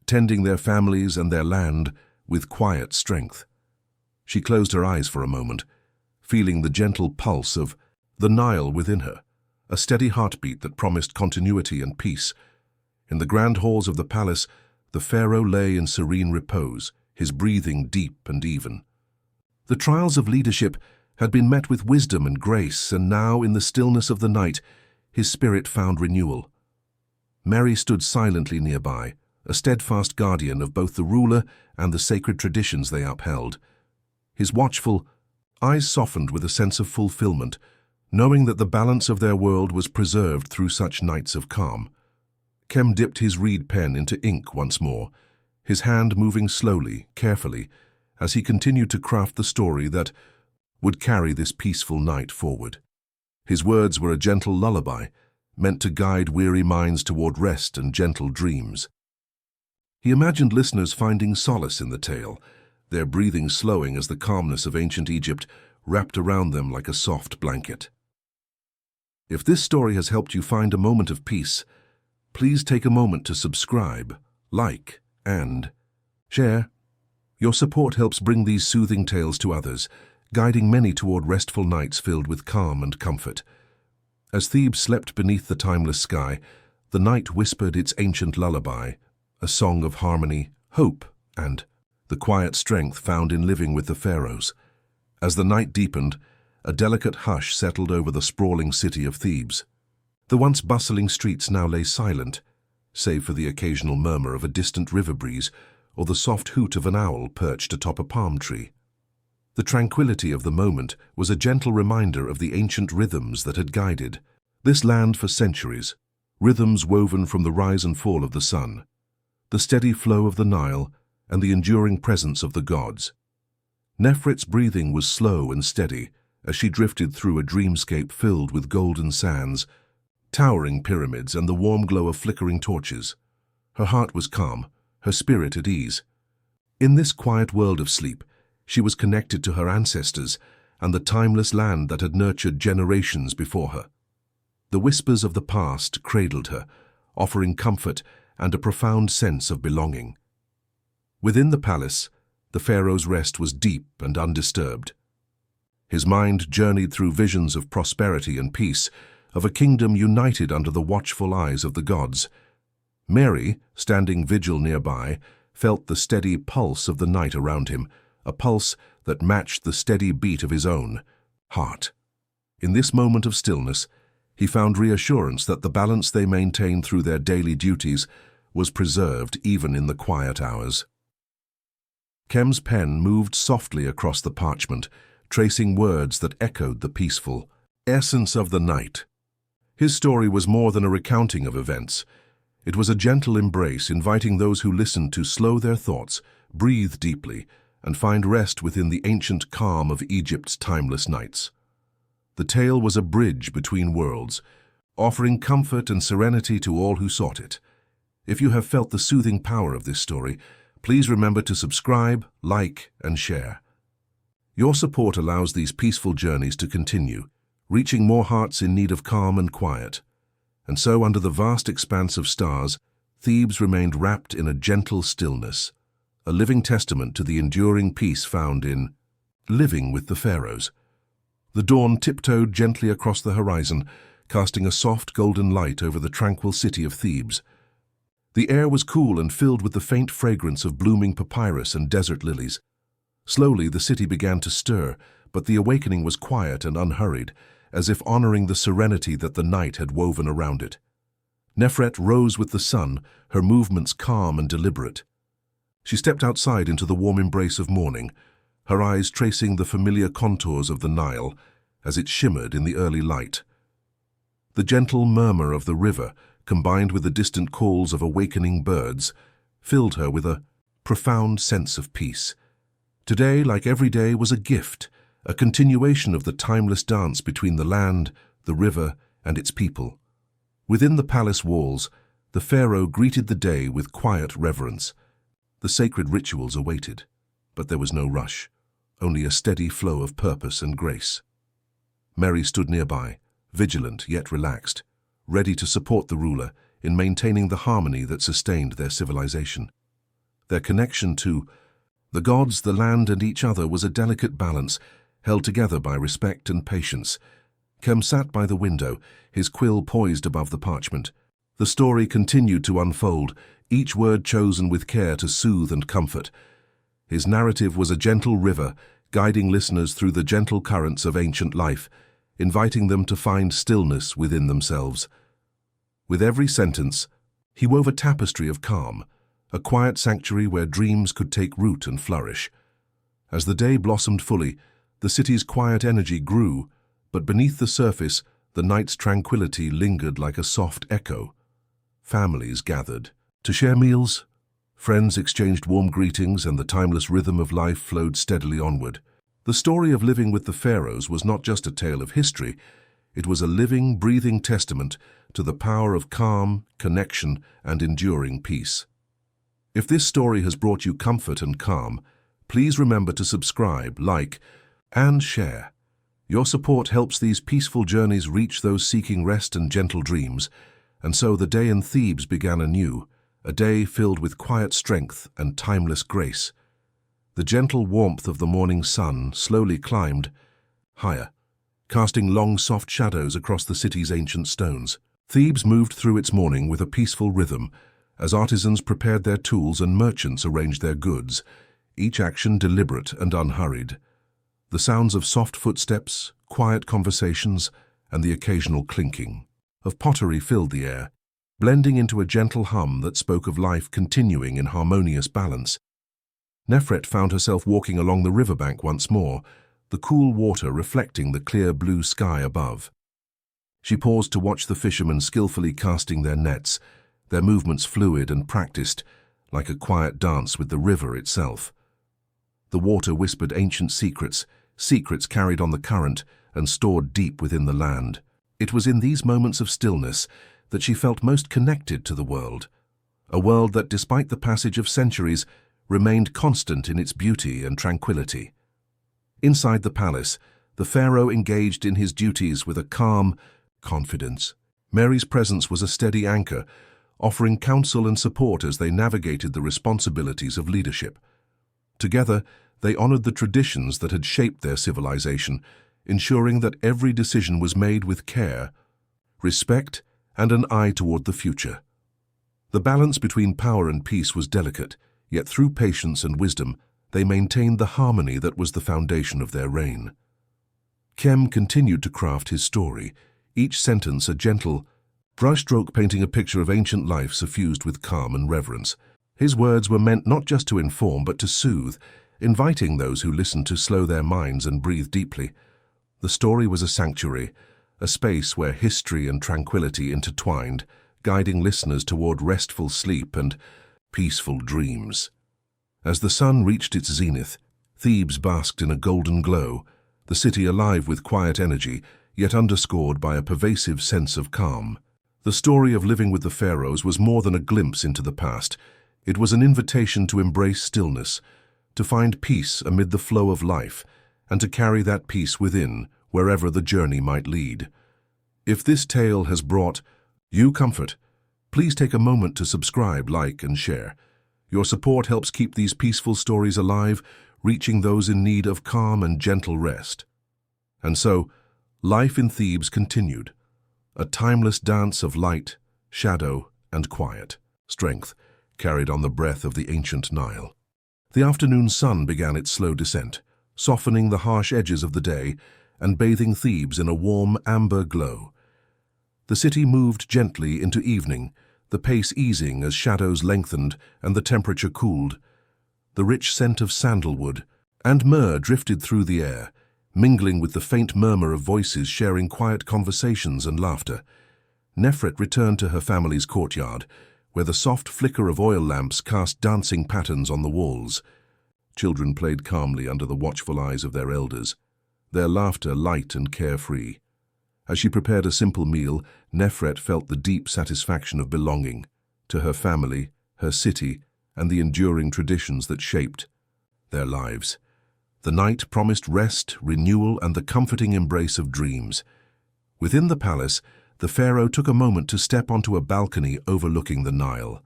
tending their families and their land with quiet strength. She closed her eyes for a moment, feeling the gentle pulse of the Nile within her, a steady heartbeat that promised continuity and peace. In the grand halls of the palace, the pharaoh lay in serene repose, his breathing deep and even. The trials of leadership had been met with wisdom and grace, and now, in the stillness of the night, his spirit found renewal. Mary stood silently nearby, a steadfast guardian of both the ruler and the sacred traditions they upheld. His watchful eyes softened with a sense of fulfillment, knowing that the balance of their world was preserved through such nights of calm. Kem dipped his reed pen into ink once more, his hand moving slowly, carefully, as he continued to craft the story that would carry this peaceful night forward. His words were a gentle lullaby, meant to guide weary minds toward rest and gentle dreams. He imagined listeners finding solace in the tale, their breathing slowing as the calmness of ancient Egypt wrapped around them like a soft blanket. If this story has helped you find a moment of peace, please take a moment to subscribe, like, and share. Your support helps bring these soothing tales to others, guiding many toward restful nights filled with calm and comfort. As Thebes slept beneath the timeless sky, the night whispered its ancient lullaby, a song of harmony, hope, and the quiet strength found in living with the Pharaohs. As the night deepened, a delicate hush settled over the sprawling city of Thebes. The once bustling streets now lay silent, save for the occasional murmur of a distant river breeze or the soft hoot of an owl perched atop a palm tree. The tranquility of the moment was a gentle reminder of the ancient rhythms that had guided this land for centuries, rhythms woven from the rise and fall of the sun, the steady flow of the Nile, and the enduring presence of the gods. Nefret's breathing was slow and steady as she drifted through a dreamscape filled with golden sands, towering pyramids, and the warm glow of flickering torches. Her heart was calm, her spirit at ease. In this quiet world of sleep, she was connected to her ancestors and the timeless land that had nurtured generations before her. The whispers of the past cradled her, offering comfort and a profound sense of belonging. Within the palace, the pharaoh's rest was deep and undisturbed. His mind journeyed through visions of prosperity and peace, of a kingdom united under the watchful eyes of the gods. Mary, standing vigil nearby, felt the steady pulse of the night around him, a pulse that matched the steady beat of his own heart. In this moment of stillness, he found reassurance that the balance they maintained through their daily duties was preserved even in the quiet hours. Kem's pen moved softly across the parchment, tracing words that echoed the peaceful essence of the night. His story was more than a recounting of events. It was a gentle embrace, inviting those who listened to slow their thoughts, breathe deeply, and find rest within the ancient calm of Egypt's timeless nights. The tale was a bridge between worlds, offering comfort and serenity to all who sought it. If you have felt the soothing power of this story, please remember to subscribe, like, and share. Your support allows these peaceful journeys to continue, reaching more hearts in need of calm and quiet. And so, under the vast expanse of stars, Thebes remained wrapped in a gentle stillness, a living testament to the enduring peace found in living with the pharaohs. The dawn tiptoed gently across the horizon, casting a soft golden light over the tranquil city of Thebes. The air was cool and filled with the faint fragrance of blooming papyrus and desert lilies. Slowly the city began to stir, but the awakening was quiet and unhurried, as if honoring the serenity that the night had woven around it. Nefret rose with the sun, her movements calm and deliberate. She stepped outside into the warm embrace of morning, her eyes tracing the familiar contours of the Nile as it shimmered in the early light. The gentle murmur of the river, combined with the distant calls of awakening birds, filled her with a profound sense of peace. Today, like every day, was a gift, a continuation of the timeless dance between the land, the river, and its people. Within the palace walls, the pharaoh greeted the day with quiet reverence. The sacred rituals awaited, but there was no rush, only a steady flow of purpose and grace. Mary stood nearby, vigilant yet relaxed, ready to support the ruler in maintaining the harmony that sustained their civilization. Their connection to the gods, the land, and each other was a delicate balance, held together by respect and patience. Kem sat by the window, his quill poised above the parchment. The story continued to unfold, each word chosen with care to soothe and comfort. His narrative was a gentle river, guiding listeners through the gentle currents of ancient life, inviting them to find stillness within themselves. With every sentence, he wove a tapestry of calm, a quiet sanctuary where dreams could take root and flourish. As the day blossomed fully, the city's quiet energy grew, but beneath the surface, the night's tranquility lingered like a soft echo. Families gathered to share meals, friends exchanged warm greetings, and the timeless rhythm of life flowed steadily onward. The story of living with the pharaohs was not just a tale of history, it was a living, breathing testament to the power of calm, connection, and enduring peace. If this story has brought you comfort and calm, please remember to subscribe, like, and share. Your support helps these peaceful journeys reach those seeking rest and gentle dreams, and so the day in Thebes began anew, a day filled with quiet strength and timeless grace. The gentle warmth of the morning sun slowly climbed higher, casting long soft shadows across the city's ancient stones. Thebes moved through its morning with a peaceful rhythm, as artisans prepared their tools and merchants arranged their goods, each action deliberate and unhurried. The sounds of soft footsteps, quiet conversations, and the occasional clinking of pottery filled the air, blending into a gentle hum that spoke of life continuing in harmonious balance. Nefret found herself walking along the riverbank once more, the cool water reflecting the clear blue sky above. She paused to watch the fishermen skillfully casting their nets, their movements fluid and practiced, like a quiet dance with the river itself. The water whispered ancient secrets, secrets carried on the current and stored deep within the land. It was in these moments of stillness that she felt most connected to the world, a world that, despite the passage of centuries, remained constant in its beauty and tranquility. Inside the palace, the pharaoh engaged in his duties with a calm confidence. Mary's presence was a steady anchor, offering counsel and support as they navigated the responsibilities of leadership. Together, they honored the traditions that had shaped their civilization, ensuring that every decision was made with care, respect, and an eye toward the future. The balance between power and peace was delicate, yet through patience and wisdom, they maintained the harmony that was the foundation of their reign. Kem continued to craft his story, each sentence a gentle brushstroke painting a picture of ancient life suffused with calm and reverence. His words were meant not just to inform but to soothe, inviting those who listened to slow their minds and breathe deeply. The story was a sanctuary, a space where history and tranquility intertwined, guiding listeners toward restful sleep and peaceful dreams. As the sun reached its zenith, Thebes basked in a golden glow, the city alive with quiet energy, yet underscored by a pervasive sense of calm. The story of living with the pharaohs was more than a glimpse into the past. It was an invitation to embrace stillness, to find peace amid the flow of life, and to carry that peace within, wherever the journey might lead. If this tale has brought you comfort, please take a moment to subscribe, like, and share. Your support helps keep these peaceful stories alive, reaching those in need of calm and gentle rest. And so, life in Thebes continued, a timeless dance of light, shadow, and quiet. Strength carried on the breath of the ancient Nile. The afternoon sun began its slow descent, softening the harsh edges of the day and bathing Thebes in a warm amber glow. The city moved gently into evening, the pace easing as shadows lengthened and the temperature cooled. The rich scent of sandalwood and myrrh drifted through the air, mingling with the faint murmur of voices sharing quiet conversations and laughter. Nefret returned to her family's courtyard, where the soft flicker of oil lamps cast dancing patterns on the walls. Children played calmly under the watchful eyes of their elders, their laughter light and carefree. As she prepared a simple meal, Nefret felt the deep satisfaction of belonging to her family, her city, and the enduring traditions that shaped their lives. The night promised rest, renewal, and the comforting embrace of dreams. Within the palace, the pharaoh took a moment to step onto a balcony overlooking the Nile.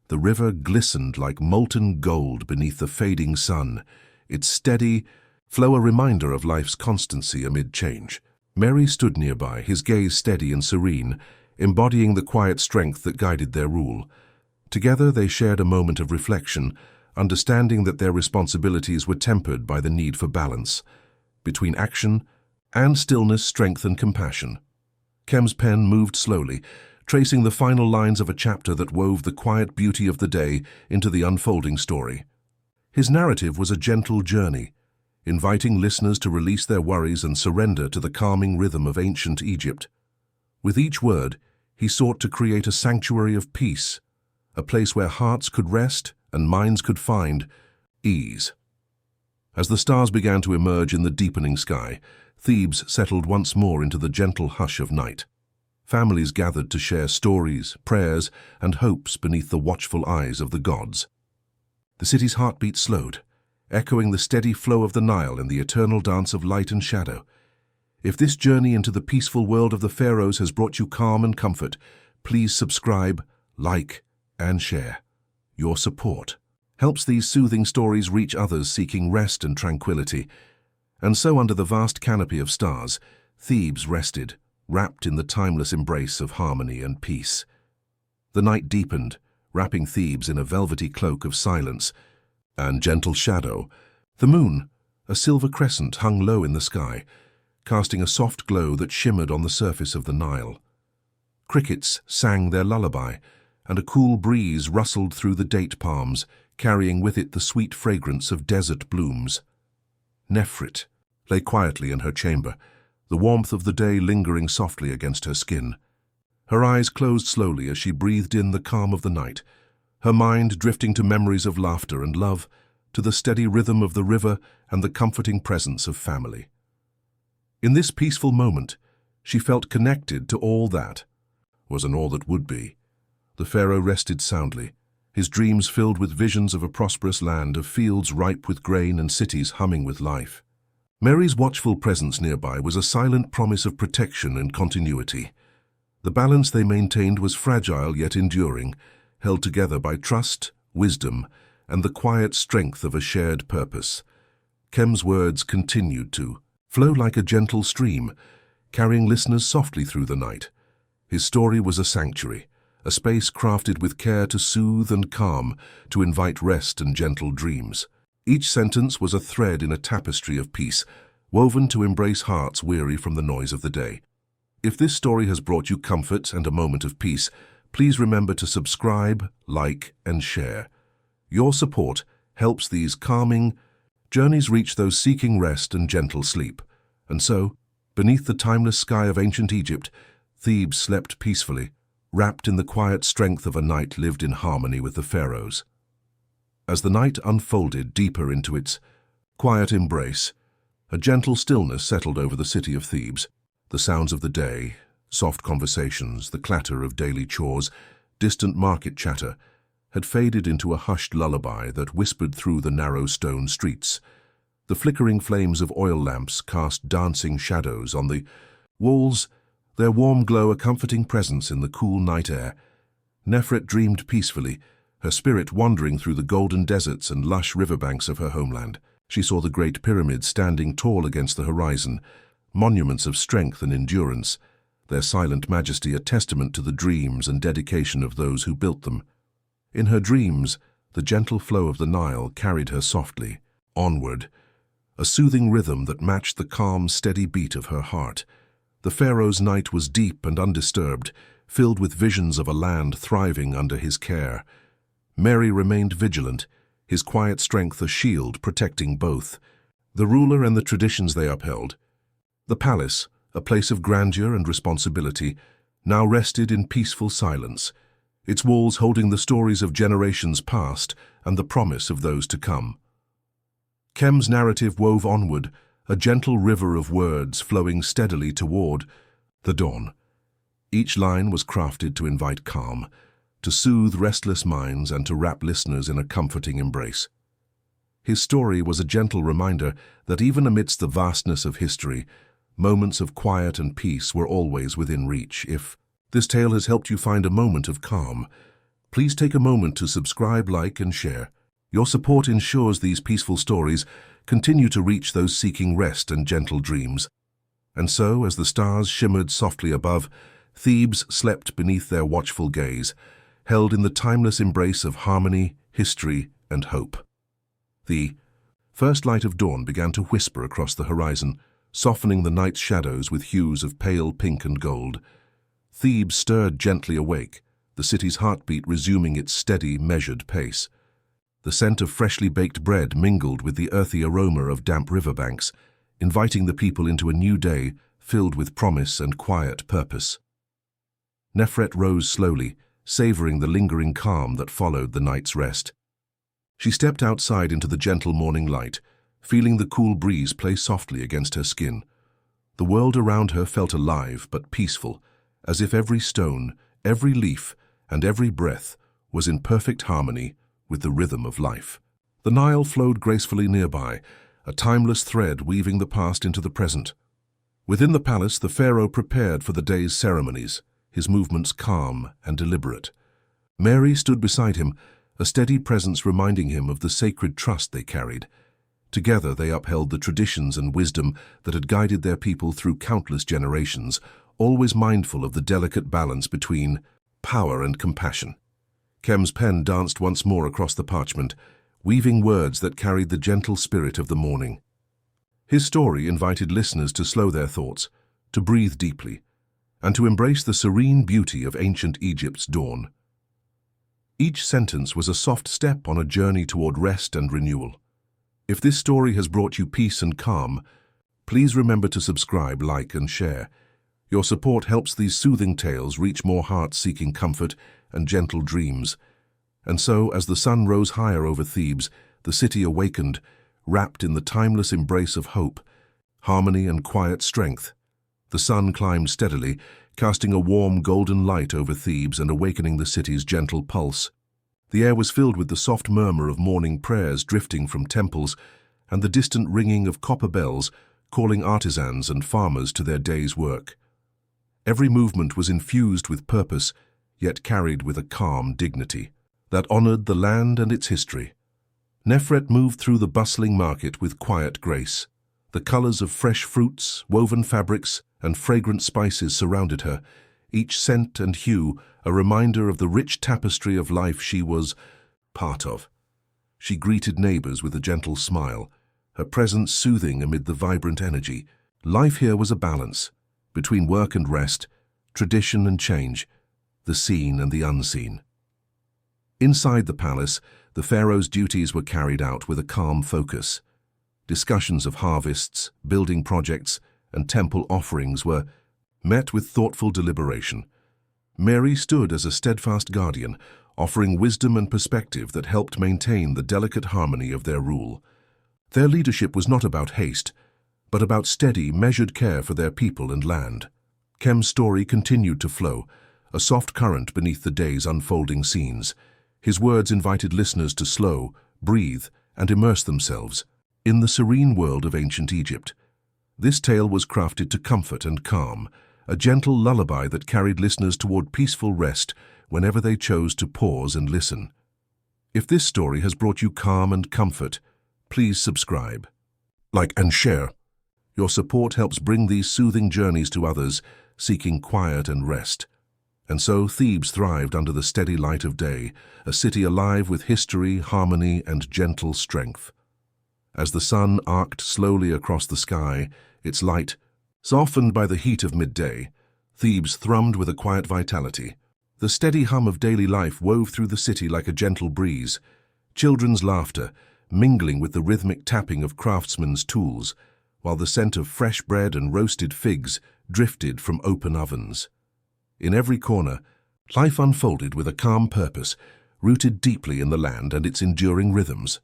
The river glistened like molten gold beneath the fading sun, its steady flow a reminder of life's constancy amid change. Mary stood nearby, his gaze steady and serene, embodying the quiet strength that guided their rule. Together they shared a moment of reflection, understanding that their responsibilities were tempered by the need for balance between action and stillness, strength and compassion. Kem's pen moved slowly, tracing the final lines of a chapter that wove the quiet beauty of the day into the unfolding story. His narrative was a gentle journey, inviting listeners to release their worries and surrender to the calming rhythm of ancient Egypt. With each word, he sought to create a sanctuary of peace, a place where hearts could rest and minds could find ease. As the stars began to emerge in the deepening sky, Thebes settled once more into the gentle hush of night. Families gathered to share stories, prayers, and hopes beneath the watchful eyes of the gods. The city's heartbeat slowed, echoing the steady flow of the Nile and the eternal dance of light and shadow. If this journey into the peaceful world of the pharaohs has brought you calm and comfort, please subscribe, like, and share. Your support helps these soothing stories reach others seeking rest and tranquility. And so under the vast canopy of stars, Thebes rested, wrapped in the timeless embrace of harmony and peace. The night deepened, wrapping Thebes in a velvety cloak of silence and gentle shadow. The moon, a silver crescent, hung low in the sky, casting a soft glow that shimmered on the surface of the Nile. Crickets sang their lullaby, and a cool breeze rustled through the date palms, carrying with it the sweet fragrance of desert blooms. Nefrit lay quietly in her chamber, the warmth of the day lingering softly against her skin. Her eyes closed slowly as she breathed in the calm of the night, her mind drifting to memories of laughter and love, to the steady rhythm of the river and the comforting presence of family. In this peaceful moment, she felt connected to all that was and all that would be. The pharaoh rested soundly, his dreams filled with visions of a prosperous land, of fields ripe with grain and cities humming with life. Mary's watchful presence nearby was a silent promise of protection and continuity. The balance they maintained was fragile yet enduring, held together by trust, wisdom, and the quiet strength of a shared purpose. Kem's words continued to flow like a gentle stream, carrying listeners softly through the night. His story was a sanctuary, a space crafted with care to soothe and calm, to invite rest and gentle dreams. Each sentence was a thread in a tapestry of peace, woven to embrace hearts weary from the noise of the day. If this story has brought you comfort and a moment of peace, please remember to subscribe, like, and share. Your support helps these calming journeys reach those seeking rest and gentle sleep. And so, beneath the timeless sky of ancient Egypt, Thebes slept peacefully, wrapped in the quiet strength of a night lived in harmony with the pharaohs. As the night unfolded deeper into its quiet embrace, a gentle stillness settled over the city of Thebes. The sounds of the day, soft conversations, the clatter of daily chores, distant market chatter, had faded into a hushed lullaby that whispered through the narrow stone streets. The flickering flames of oil lamps cast dancing shadows on the walls, their warm glow a comforting presence in the cool night air. Nefret dreamed peacefully, her spirit wandering through the golden deserts and lush riverbanks of her homeland. She saw the great pyramids standing tall against the horizon, monuments of strength and endurance, their silent majesty a testament to the dreams and dedication of those who built them. In her dreams, the gentle flow of the Nile carried her softly, onward, a soothing rhythm that matched the calm, steady beat of her heart. The pharaoh's night was deep and undisturbed, filled with visions of a land thriving under his care. Mary remained vigilant, his quiet strength a shield protecting both the ruler and the traditions they upheld. The palace, a place of grandeur and responsibility, now rested in peaceful silence, its walls holding the stories of generations past and the promise of those to come. Kem's narrative wove onward, a gentle river of words flowing steadily toward the dawn. Each line was crafted to invite calm, to soothe restless minds and to wrap listeners in a comforting embrace. His story was a gentle reminder that even amidst the vastness of history, moments of quiet and peace were always within reach. If this tale has helped you find a moment of calm, please take a moment to subscribe, like, and share. Your support ensures these peaceful stories continue to reach those seeking rest and gentle dreams. And so, as the stars shimmered softly above, Thebes slept beneath their watchful gaze, held in the timeless embrace of harmony, history, and hope. The first light of dawn began to whisper across the horizon, softening the night's shadows with hues of pale pink and gold. Thebes stirred gently awake, the city's heartbeat resuming its steady, measured pace. The scent of freshly baked bread mingled with the earthy aroma of damp riverbanks, inviting the people into a new day filled with promise and quiet purpose. Nefret rose slowly, savoring the lingering calm that followed the night's rest. She stepped outside into the gentle morning light, feeling the cool breeze play softly against her skin. The world around her felt alive but peaceful, as if every stone, every leaf, and every breath was in perfect harmony with the rhythm of life. The Nile flowed gracefully nearby, a timeless thread weaving the past into the present. Within the palace, the pharaoh prepared for the day's ceremonies, his movements calm and deliberate. Mary stood beside him, a steady presence reminding him of the sacred trust they carried. Together they upheld the traditions and wisdom that had guided their people through countless generations, always mindful of the delicate balance between power and compassion. Kem's pen danced once more across the parchment, weaving words that carried the gentle spirit of the morning. His story invited listeners to slow their thoughts, to breathe deeply, and to embrace the serene beauty of ancient Egypt's dawn. Each sentence was a soft step on a journey toward rest and renewal. If this story has brought you peace and calm, please remember to subscribe, like, and share. Your support helps these soothing tales reach more hearts seeking comfort and gentle dreams. And so, as the sun rose higher over Thebes, the city awakened, wrapped in the timeless embrace of hope, harmony, and quiet strength. The sun climbed steadily, casting a warm golden light over Thebes and awakening the city's gentle pulse. The air was filled with the soft murmur of morning prayers drifting from temples and the distant ringing of copper bells calling artisans and farmers to their day's work. Every movement was infused with purpose, yet carried with a calm dignity that honored the land and its history. Nefret moved through the bustling market with quiet grace. The colors of fresh fruits, woven fabrics, and fragrant spices surrounded her, each scent and hue a reminder of the rich tapestry of life she was part of. She greeted neighbors with a gentle smile, her presence soothing amid the vibrant energy. Life here was a balance, between work and rest, tradition and change, the seen and the unseen. Inside the palace, the pharaoh's duties were carried out with a calm focus. Discussions of harvests, building projects, and temple offerings were met with thoughtful deliberation. Mary stood as a steadfast guardian, offering wisdom and perspective that helped maintain the delicate harmony of their rule. Their leadership was not about haste, but about steady, measured care for their people and land. Khem's story continued to flow, a soft current beneath the day's unfolding scenes. His words invited listeners to slow, breathe, and immerse themselves in the serene world of ancient Egypt. This tale was crafted to comfort and calm, a gentle lullaby that carried listeners toward peaceful rest whenever they chose to pause and listen. If this story has brought you calm and comfort, please subscribe, like, and share. Your support helps bring these soothing journeys to others seeking quiet and rest. And so Thebes thrived under the steady light of day, a city alive with history, harmony, and gentle strength. As the sun arced slowly across the sky, its light softened by the heat of midday, Thebes thrummed with a quiet vitality. The steady hum of daily life wove through the city like a gentle breeze, children's laughter mingling with the rhythmic tapping of craftsmen's tools, while the scent of fresh bread and roasted figs drifted from open ovens. In every corner, life unfolded with a calm purpose, rooted deeply in the land and its enduring rhythms.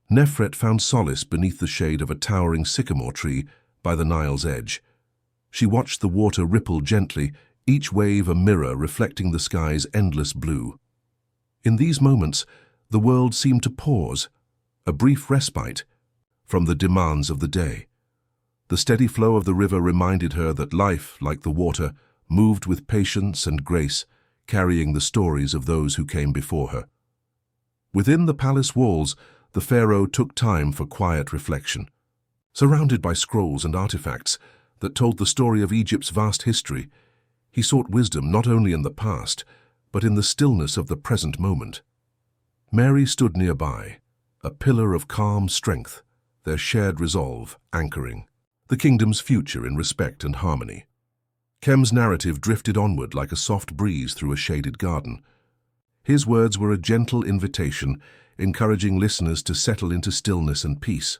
Nefret found solace beneath the shade of a towering sycamore tree by the Nile's edge. She watched the water ripple gently, each wave a mirror reflecting the sky's endless blue. In these moments, the world seemed to pause, a brief respite from the demands of the day. The steady flow of the river reminded her that life, like the water, moved with patience and grace, carrying the stories of those who came before her. Within the palace walls, the pharaoh took time for quiet reflection. Surrounded by scrolls and artifacts that told the story of Egypt's vast history, he sought wisdom not only in the past, but in the stillness of the present moment. Mary stood nearby, a pillar of calm strength, their shared resolve anchoring the kingdom's future in respect and harmony. Khem's narrative drifted onward like a soft breeze through a shaded garden. His words were a gentle invitation, encouraging listeners to settle into stillness and peace.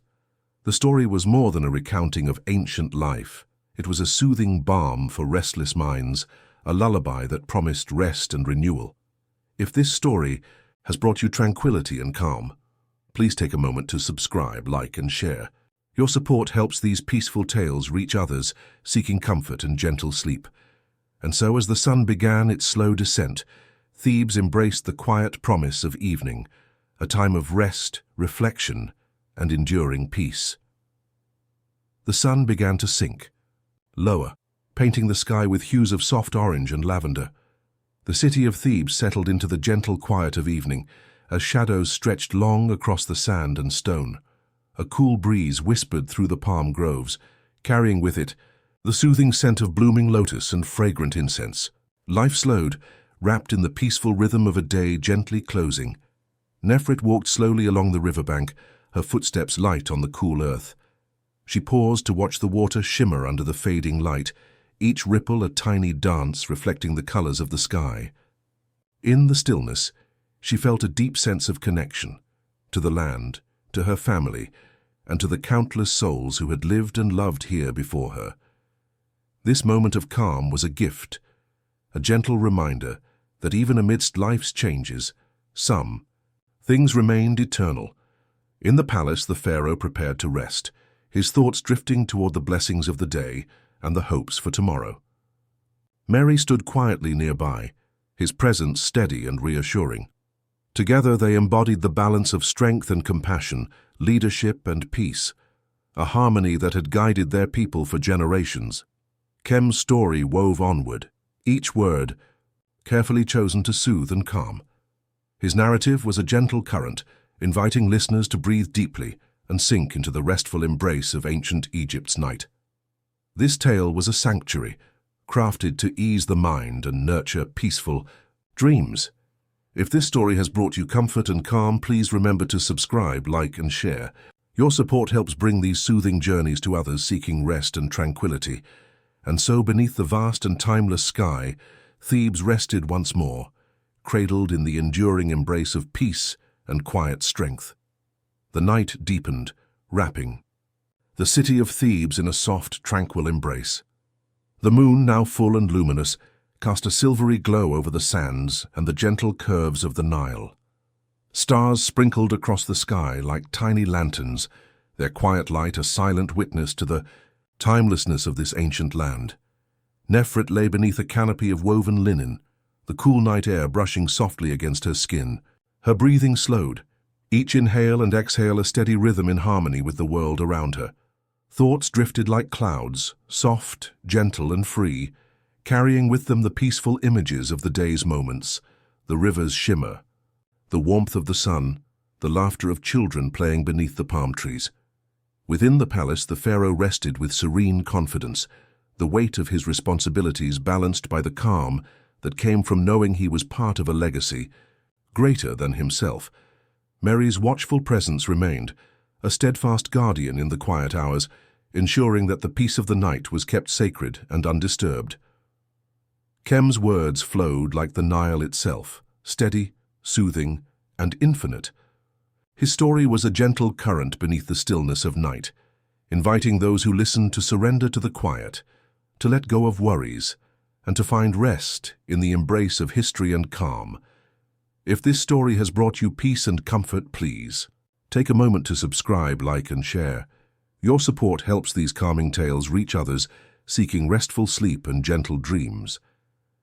The story was more than a recounting of ancient life. It was a soothing balm for restless minds, a lullaby that promised rest and renewal. If this story has brought you tranquility and calm, please take a moment to subscribe, like, and share. Your support helps these peaceful tales reach others seeking comfort and gentle sleep. And so as the sun began its slow descent, Thebes embraced the quiet promise of evening, a time of rest, reflection, and enduring peace. The sun began to sink, lower, painting the sky with hues of soft orange and lavender. The city of Thebes settled into the gentle quiet of evening, as shadows stretched long across the sand and stone. A cool breeze whispered through the palm groves, carrying with it the soothing scent of blooming lotus and fragrant incense. Life slowed, wrapped in the peaceful rhythm of a day gently closing. Nefret walked slowly along the riverbank, her footsteps light on the cool earth. She paused to watch the water shimmer under the fading light, each ripple a tiny dance reflecting the colors of the sky. In the stillness, she felt a deep sense of connection to the land, to her family, and to the countless souls who had lived and loved here before her. This moment of calm was a gift, a gentle reminder that even amidst life's changes, some things remained eternal. In the palace, the pharaoh prepared to rest, his thoughts drifting toward the blessings of the day and the hopes for tomorrow. Mary stood quietly nearby, his presence steady and reassuring. Together they embodied the balance of strength and compassion, leadership and peace, a harmony that had guided their people for generations. Khem's story wove onward, each word carefully chosen to soothe and calm. His narrative was a gentle current, inviting listeners to breathe deeply and sink into the restful embrace of ancient Egypt's night. This tale was a sanctuary, crafted to ease the mind and nurture peaceful dreams. If this story has brought you comfort and calm, please remember to subscribe, like, and share. Your support helps bring these soothing journeys to others seeking rest and tranquility. And so, beneath the vast and timeless sky, Thebes rested once more, cradled in the enduring embrace of peace and quiet strength. The night deepened, wrapping the city of Thebes in a soft, tranquil embrace. The moon, now full and luminous, cast a silvery glow over the sands and the gentle curves of the Nile. Stars sprinkled across the sky like tiny lanterns, their quiet light a silent witness to the timelessness of this ancient land. Nefret lay beneath a canopy of woven linen, the cool night air brushing softly against her skin. Her breathing slowed, each inhale and exhale a steady rhythm in harmony with the world around her. Thoughts drifted like clouds, soft, gentle, and free, carrying with them the peaceful images of the day's moments, the river's shimmer, the warmth of the sun, the laughter of children playing beneath the palm trees. Within the palace, the pharaoh rested with serene confidence, the weight of his responsibilities balanced by the calm that came from knowing he was part of a legacy greater than himself. Mary's watchful presence remained, a steadfast guardian in the quiet hours, ensuring that the peace of the night was kept sacred and undisturbed. Khem's words flowed like the Nile itself, steady, soothing, and infinite. His story was a gentle current beneath the stillness of night, inviting those who listened to surrender to the quiet, to let go of worries, and to find rest in the embrace of history and calm. If this story has brought you peace and comfort, please take a moment to subscribe, like, and share. Your support helps these calming tales reach others seeking restful sleep and gentle dreams.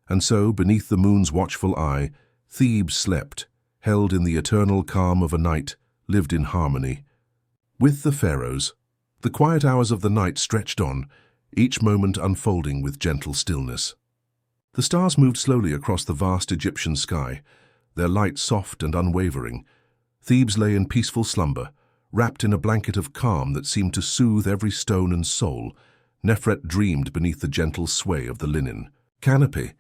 And so, beneath the moon's watchful eye, Thebes slept, held in the eternal calm of a night lived in harmony. With the pharaohs, the quiet hours of the night stretched on, each moment unfolding with gentle stillness. The stars moved slowly across the vast Egyptian sky, their light soft and unwavering. Thebes lay in peaceful slumber, wrapped in a blanket of calm that seemed to soothe every stone and soul. Nefret dreamed beneath the gentle sway of the linen canopy,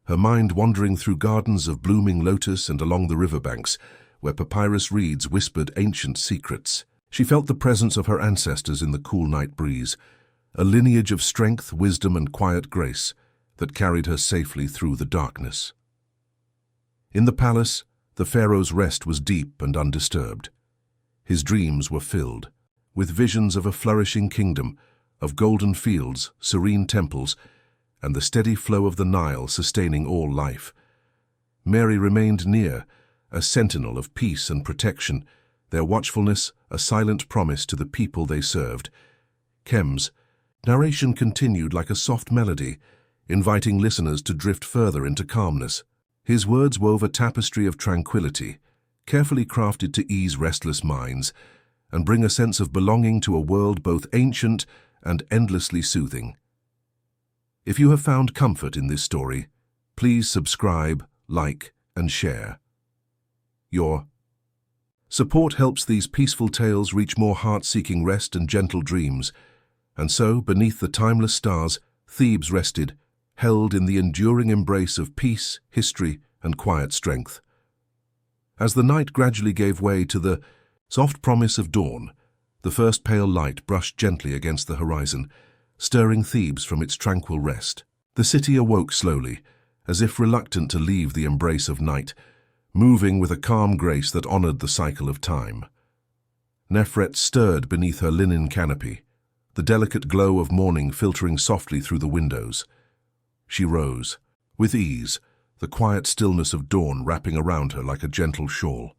her mind wandering through gardens of blooming lotus and along the riverbanks, where papyrus reeds whispered ancient secrets. She felt the presence of her ancestors in the cool night breeze, a lineage of strength, wisdom, and quiet grace that carried her safely through the darkness. In the palace, the pharaoh's rest was deep and undisturbed. His dreams were filled with visions of a flourishing kingdom, of golden fields, serene temples, and the steady flow of the Nile sustaining all life. Mary remained near, a sentinel of peace and protection, their watchfulness a silent promise to the people they served. Khem's narration continued like a soft melody, inviting listeners to drift further into calmness. His words wove a tapestry of tranquility, carefully crafted to ease restless minds and bring a sense of belonging to a world both ancient and endlessly soothing. If you have found comfort in this story, please subscribe, like, and share. Your support helps these peaceful tales reach more heart-seeking rest and gentle dreams. And so, beneath the timeless stars, Thebes rested, held in the enduring embrace of peace, history, and quiet strength. As the night gradually gave way to the soft promise of dawn, the first pale light brushed gently against the horizon, stirring Thebes from its tranquil rest. The city awoke slowly, as if reluctant to leave the embrace of night, moving with a calm grace that honored the cycle of time. Nefret stirred beneath her linen canopy, the delicate glow of morning filtering softly through the windows. She rose, with ease, the quiet stillness of dawn wrapping around her like a gentle shawl.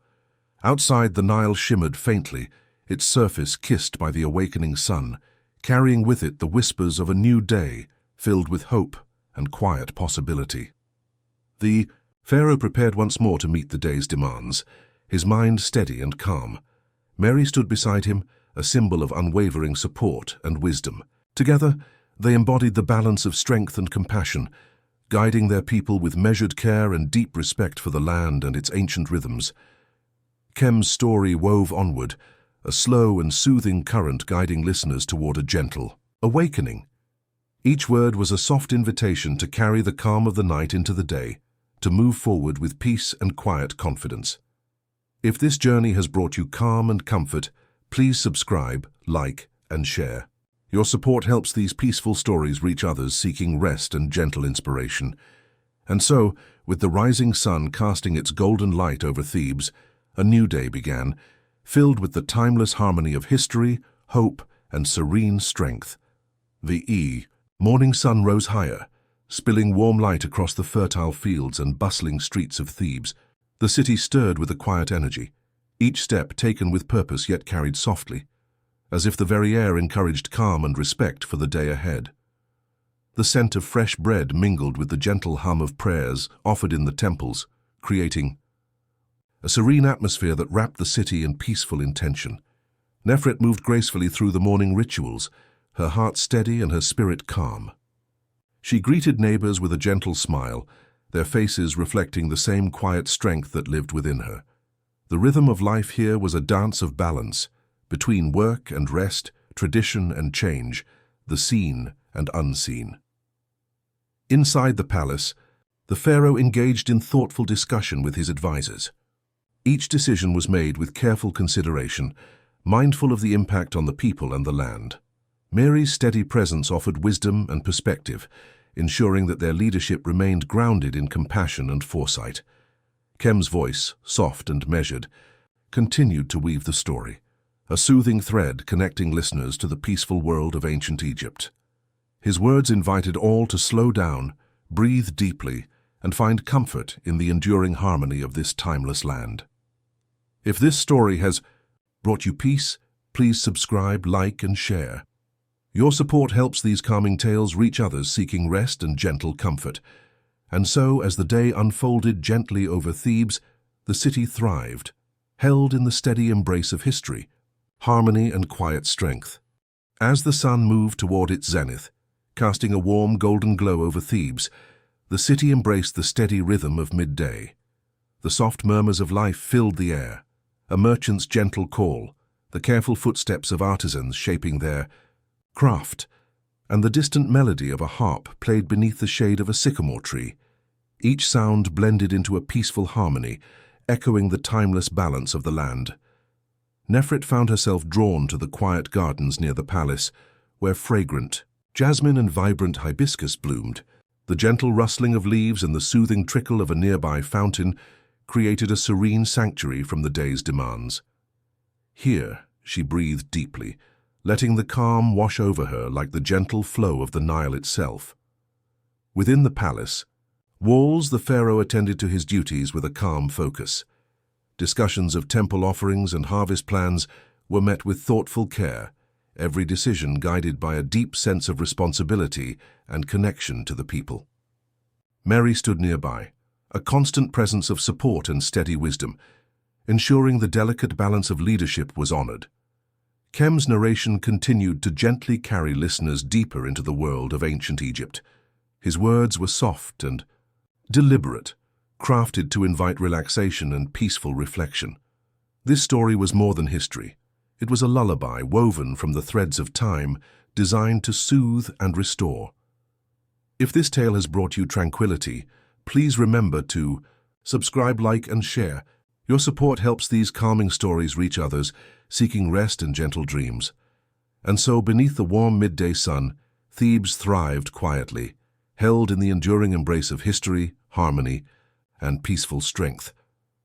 Outside, the Nile shimmered faintly, its surface kissed by the awakening sun, carrying with it the whispers of a new day filled with hope and quiet possibility. The Pharaoh prepared once more to meet the day's demands, his mind steady and calm. Mary stood beside him, a symbol of unwavering support and wisdom. Together, they embodied the balance of strength and compassion, guiding their people with measured care and deep respect for the land and its ancient rhythms. Khem's story wove onward, a slow and soothing current guiding listeners toward a gentle awakening. Each word was a soft invitation to carry the calm of the night into the day, to move forward with peace and quiet confidence. If this journey has brought you calm and comfort, please subscribe, like, and share. Your support helps these peaceful stories reach others seeking rest and gentle inspiration. And so, with the rising sun casting its golden light over Thebes, a new day began, filled with the timeless harmony of history, hope, and serene strength. The morning sun rose higher, spilling warm light across the fertile fields and bustling streets of Thebes. The city stirred with a quiet energy, each step taken with purpose yet carried softly, as if the very air encouraged calm and respect for the day ahead. The scent of fresh bread mingled with the gentle hum of prayers offered in the temples, creating a serene atmosphere that wrapped the city in peaceful intention. Nefret moved gracefully through the morning rituals, her heart steady and her spirit calm. She greeted neighbors with a gentle smile, their faces reflecting the same quiet strength that lived within her. The rhythm of life here was a dance of balance, between work and rest, tradition and change, the seen and unseen. Inside the palace, the pharaoh engaged in thoughtful discussion with his advisors. Each decision was made with careful consideration, mindful of the impact on the people and the land. Mary's steady presence offered wisdom and perspective, ensuring that their leadership remained grounded in compassion and foresight. Khem's voice, soft and measured, continued to weave the story, a soothing thread connecting listeners to the peaceful world of ancient Egypt. His words invited all to slow down, breathe deeply, and find comfort in the enduring harmony of this timeless land. If this story has brought you peace, please subscribe, like, and share. Your support helps these calming tales reach others seeking rest and gentle comfort. And so, as the day unfolded gently over Thebes, the city thrived, held in the steady embrace of history, harmony and quiet strength. As the sun moved toward its zenith, casting a warm golden glow over Thebes, the city embraced the steady rhythm of midday. The soft murmurs of life filled the air, a merchant's gentle call, the careful footsteps of artisans shaping their craft, and the distant melody of a harp played beneath the shade of a sycamore tree. Each sound blended into a peaceful harmony, echoing the timeless balance of the land. Nefret found herself drawn to the quiet gardens near the palace, where fragrant jasmine and vibrant hibiscus bloomed. The gentle rustling of leaves and the soothing trickle of a nearby fountain created a serene sanctuary from the day's demands. Here, she breathed deeply, letting the calm wash over her like the gentle flow of the Nile itself. Within the palace walls, the pharaoh attended to his duties with a calm focus. Discussions of temple offerings and harvest plans were met with thoughtful care, every decision guided by a deep sense of responsibility and connection to the people. Mary stood nearby, a constant presence of support and steady wisdom, ensuring the delicate balance of leadership was honored. Khem's narration continued to gently carry listeners deeper into the world of ancient Egypt. His words were soft and deliberate, crafted to invite relaxation and peaceful reflection. This story was more than history. It was a lullaby woven from the threads of time, designed to soothe and restore. If this tale has brought you tranquility, please remember to subscribe, like, and share. Your support helps these calming stories reach others, seeking rest and gentle dreams. And so, beneath the warm midday sun, Thebes thrived quietly, held in the enduring embrace of history, harmony, and peaceful strength.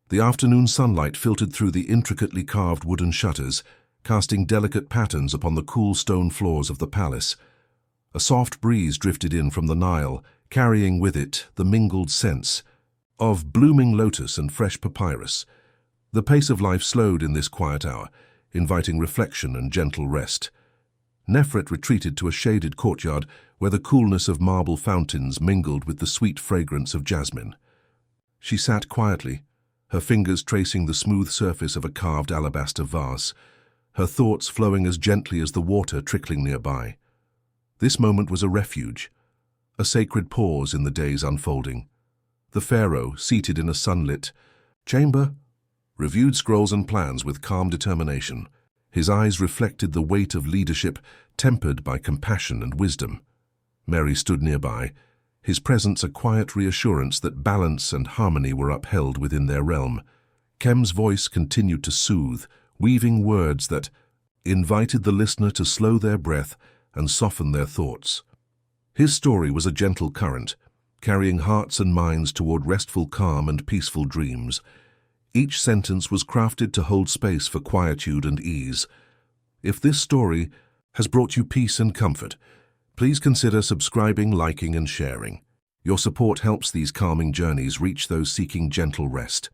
The afternoon sunlight filtered through the intricately carved wooden shutters, casting delicate patterns upon the cool stone floors of the palace. A soft breeze drifted in from the Nile, carrying with it the mingled scents of blooming lotus and fresh papyrus. The pace of life slowed in this quiet hour, inviting reflection and gentle rest. Nefret retreated to a shaded courtyard where the coolness of marble fountains mingled with the sweet fragrance of jasmine. She sat quietly, her fingers tracing the smooth surface of a carved alabaster vase, her thoughts flowing as gently as the water trickling nearby. This moment was a refuge, a sacred pause in the day's unfolding. The pharaoh, seated in a sunlit chamber, reviewed scrolls and plans with calm determination. His eyes reflected the weight of leadership, tempered by compassion and wisdom. Mary stood nearby, his presence a quiet reassurance that balance and harmony were upheld within their realm. Kem's voice continued to soothe, weaving words that invited the listener to slow their breath and soften their thoughts. His story was a gentle current, carrying hearts and minds toward restful calm and peaceful dreams. Each sentence was crafted to hold space for quietude and ease. If this story has brought you peace and comfort, please consider subscribing, liking, and sharing. Your support helps these calming journeys reach those seeking gentle rest.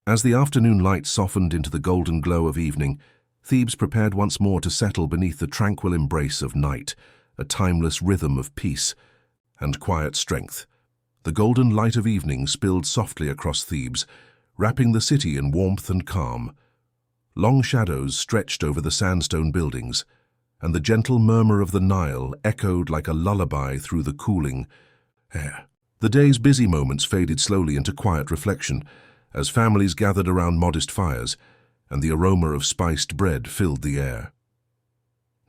As the afternoon light softened into the golden glow of evening, Thebes prepared once more to settle beneath the tranquil embrace of night, a timeless rhythm of peace and quiet strength. The golden light of evening spilled softly across Thebes, wrapping the city in warmth and calm. Long shadows stretched over the sandstone buildings, and the gentle murmur of the Nile echoed like a lullaby through the cooling air. The day's busy moments faded slowly into quiet reflection, as families gathered around modest fires, and the aroma of spiced bread filled the air.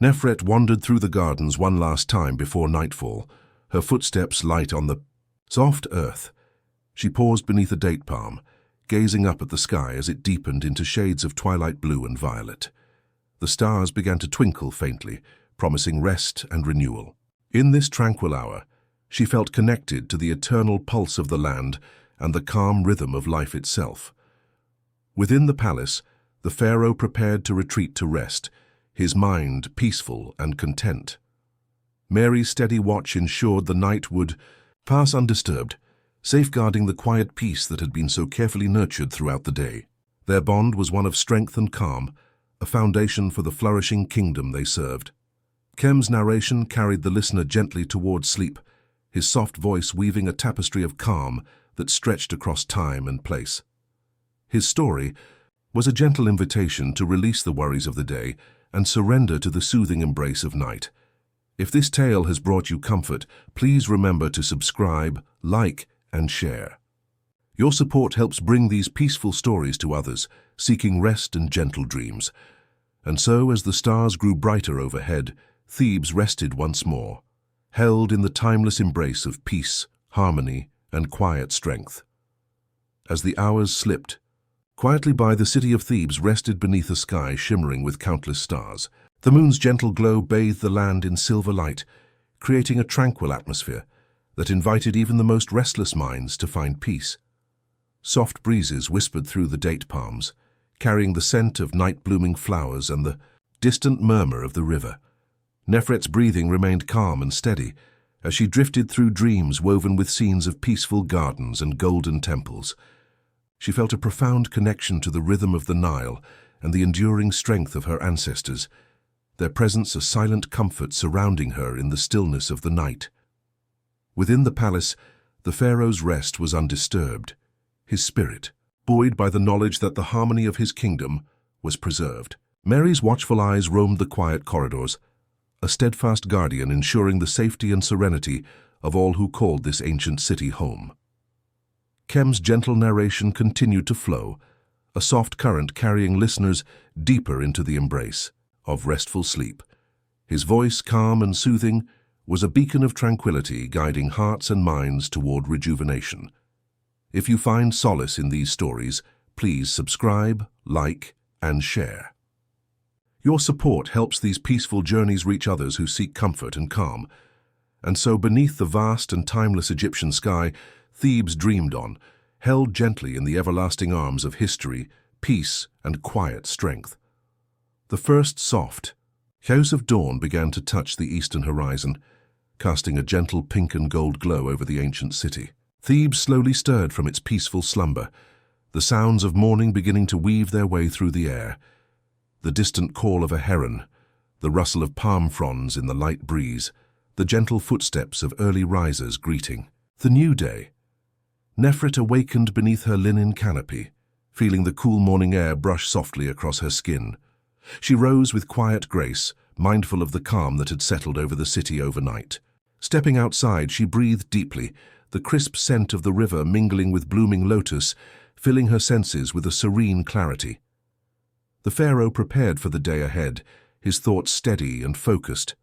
Nefret wandered through the gardens one last time before nightfall, her footsteps light on the soft earth. She paused beneath a date palm, gazing up at the sky as it deepened into shades of twilight blue and violet. The stars began to twinkle faintly, promising rest and renewal. In this tranquil hour, she felt connected to the eternal pulse of the land and the calm rhythm of life itself. Within the palace, the pharaoh prepared to retreat to rest, his mind peaceful and content. Mary's steady watch ensured the night would pass undisturbed, safeguarding the quiet peace that had been so carefully nurtured throughout the day. Their bond was one of strength and calm, a foundation for the flourishing kingdom they served. Kem's narration carried the listener gently towards sleep, his soft voice weaving a tapestry of calm that stretched across time and place. His story was a gentle invitation to release the worries of the day and surrender to the soothing embrace of night. If this tale has brought you comfort, please remember to subscribe, like, and share. Your support helps bring these peaceful stories to others, seeking rest and gentle dreams. And so, as the stars grew brighter overhead, Thebes rested once more, held in the timeless embrace of peace, harmony, and quiet strength. As the hours slipped quietly by, the city of Thebes rested beneath a sky shimmering with countless stars. The moon's gentle glow bathed the land in silver light, creating a tranquil atmosphere that invited even the most restless minds to find peace. Soft breezes whispered through the date palms, carrying the scent of night-blooming flowers and the distant murmur of the river. Nefret's breathing remained calm and steady as she drifted through dreams woven with scenes of peaceful gardens and golden temples. She felt a profound connection to the rhythm of the Nile and the enduring strength of her ancestors, their presence a silent comfort surrounding her in the stillness of the night. Within the palace, the pharaoh's rest was undisturbed, his spirit buoyed by the knowledge that the harmony of his kingdom was preserved. Mary's watchful eyes roamed the quiet corridors, a steadfast guardian ensuring the safety and serenity of all who called this ancient city home. Kem's gentle narration continued to flow, a soft current carrying listeners deeper into the embrace of restful sleep. His voice, calm and soothing, was a beacon of tranquility guiding hearts and minds toward rejuvenation. If you find solace in these stories, please subscribe, like, and share. Your support helps these peaceful journeys reach others who seek comfort and calm. And so beneath the vast and timeless Egyptian sky, Thebes dreamed on, held gently in the everlasting arms of history, peace, and quiet strength. The first soft hues of dawn began to touch the eastern horizon, casting a gentle pink and gold glow over the ancient city. Thebes slowly stirred from its peaceful slumber, the sounds of morning beginning to weave their way through the air. The distant call of a heron, the rustle of palm fronds in the light breeze, the gentle footsteps of early risers greeting the new day. Nefret awakened beneath her linen canopy, feeling the cool morning air brush softly across her skin. She rose with quiet grace, mindful of the calm that had settled over the city overnight. Stepping outside, she breathed deeply, the crisp scent of the river mingling with blooming lotus, filling her senses with a serene clarity. The pharaoh prepared for the day ahead, his thoughts steady and focused.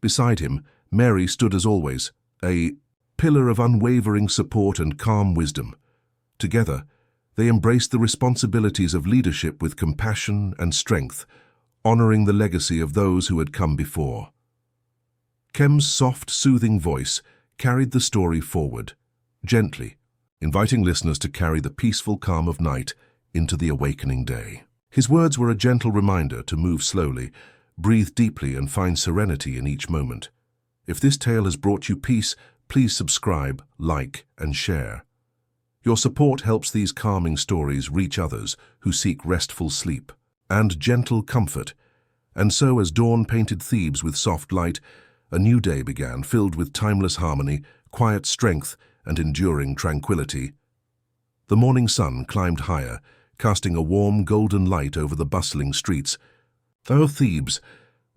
Beside him, Mary stood as always, a pillar of unwavering support and calm wisdom. Together, they embraced the responsibilities of leadership with compassion and strength, honoring the legacy of those who had come before. Kem's soft, soothing voice carried the story forward, gently, inviting listeners to carry the peaceful calm of night into the awakening day. His words were a gentle reminder to move slowly, breathe deeply, and find serenity in each moment. If this tale has brought you peace, please subscribe, like, and share. Your support helps these calming stories reach others who seek restful sleep and gentle comfort. And so, as dawn painted Thebes with soft light, a new day began, filled with timeless harmony, quiet strength, and enduring tranquility. The morning sun climbed higher, casting a warm golden light over the bustling streets. Oh, Thebes!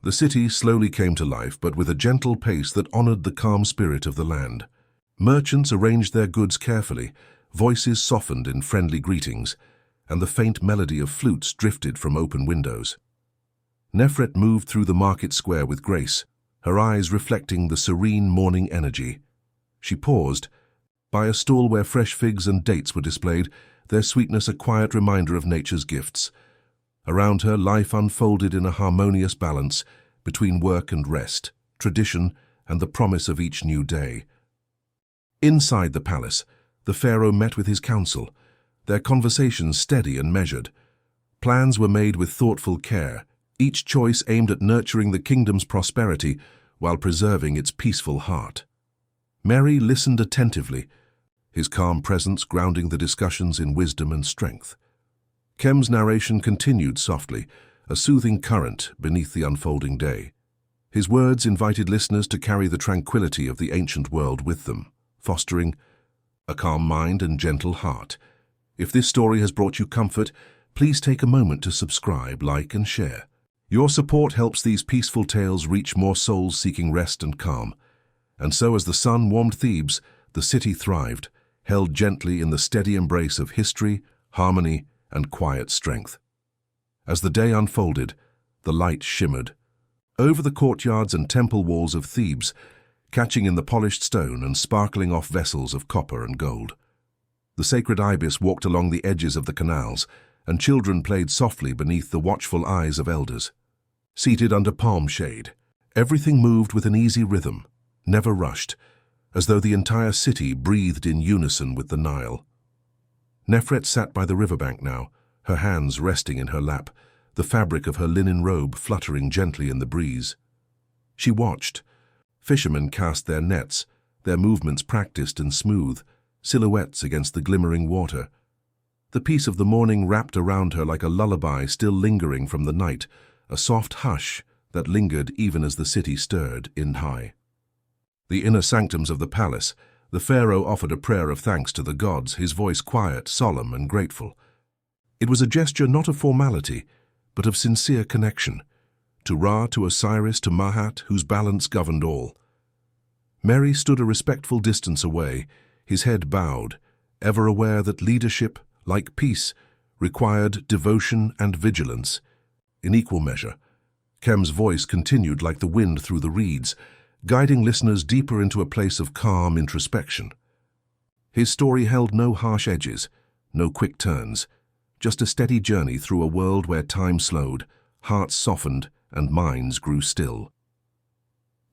The city slowly came to life, but with a gentle pace that honored the calm spirit of the land. Merchants arranged their goods carefully, voices softened in friendly greetings, and the faint melody of flutes drifted from open windows. Nefret moved through the market square with grace, her eyes reflecting the serene morning energy. She paused by a stall where fresh figs and dates were displayed, their sweetness a quiet reminder of nature's gifts. Around her, life unfolded in a harmonious balance between work and rest, tradition and the promise of each new day. Inside the palace, the pharaoh met with his council, their conversations steady and measured. Plans were made with thoughtful care, each choice aimed at nurturing the kingdom's prosperity while preserving its peaceful heart. Mary listened attentively, his calm presence grounding the discussions in wisdom and strength. Kem's narration continued softly, a soothing current beneath the unfolding day. His words invited listeners to carry the tranquility of the ancient world with them, fostering a calm mind and gentle heart. If this story has brought you comfort, please take a moment to subscribe, like, and share. Your support helps these peaceful tales reach more souls seeking rest and calm. And so, as the sun warmed Thebes, the city thrived, held gently in the steady embrace of history, harmony, and quiet strength. As the day unfolded, the light shimmered over the courtyards and temple walls of Thebes, catching in the polished stone and sparkling off vessels of copper and gold. The sacred ibis walked along the edges of the canals, and children played softly beneath the watchful eyes of elders. Seated under palm shade, everything moved with an easy rhythm, never rushed, as though the entire city breathed in unison with the Nile. Nefret sat by the riverbank now, her hands resting in her lap, the fabric of her linen robe fluttering gently in the breeze. She watched. Fishermen cast their nets, their movements practiced and smooth, silhouettes against the glimmering water. The peace of the morning wrapped around her like a lullaby still lingering from the night, a soft hush that lingered even as the city stirred in high. The inner sanctums of the palace, the pharaoh offered a prayer of thanks to the gods, his voice quiet, solemn, and grateful. It was a gesture not of formality, but of sincere connection, to Ra, to Osiris, to Mahat, whose balance governed all. Mary stood a respectful distance away, his head bowed, ever aware that leadership, like peace, required devotion and vigilance. In equal measure, Kem's voice continued like the wind through the reeds, guiding listeners deeper into a place of calm introspection. His story held no harsh edges, no quick turns, just a steady journey through a world where time slowed, hearts softened, and minds grew still.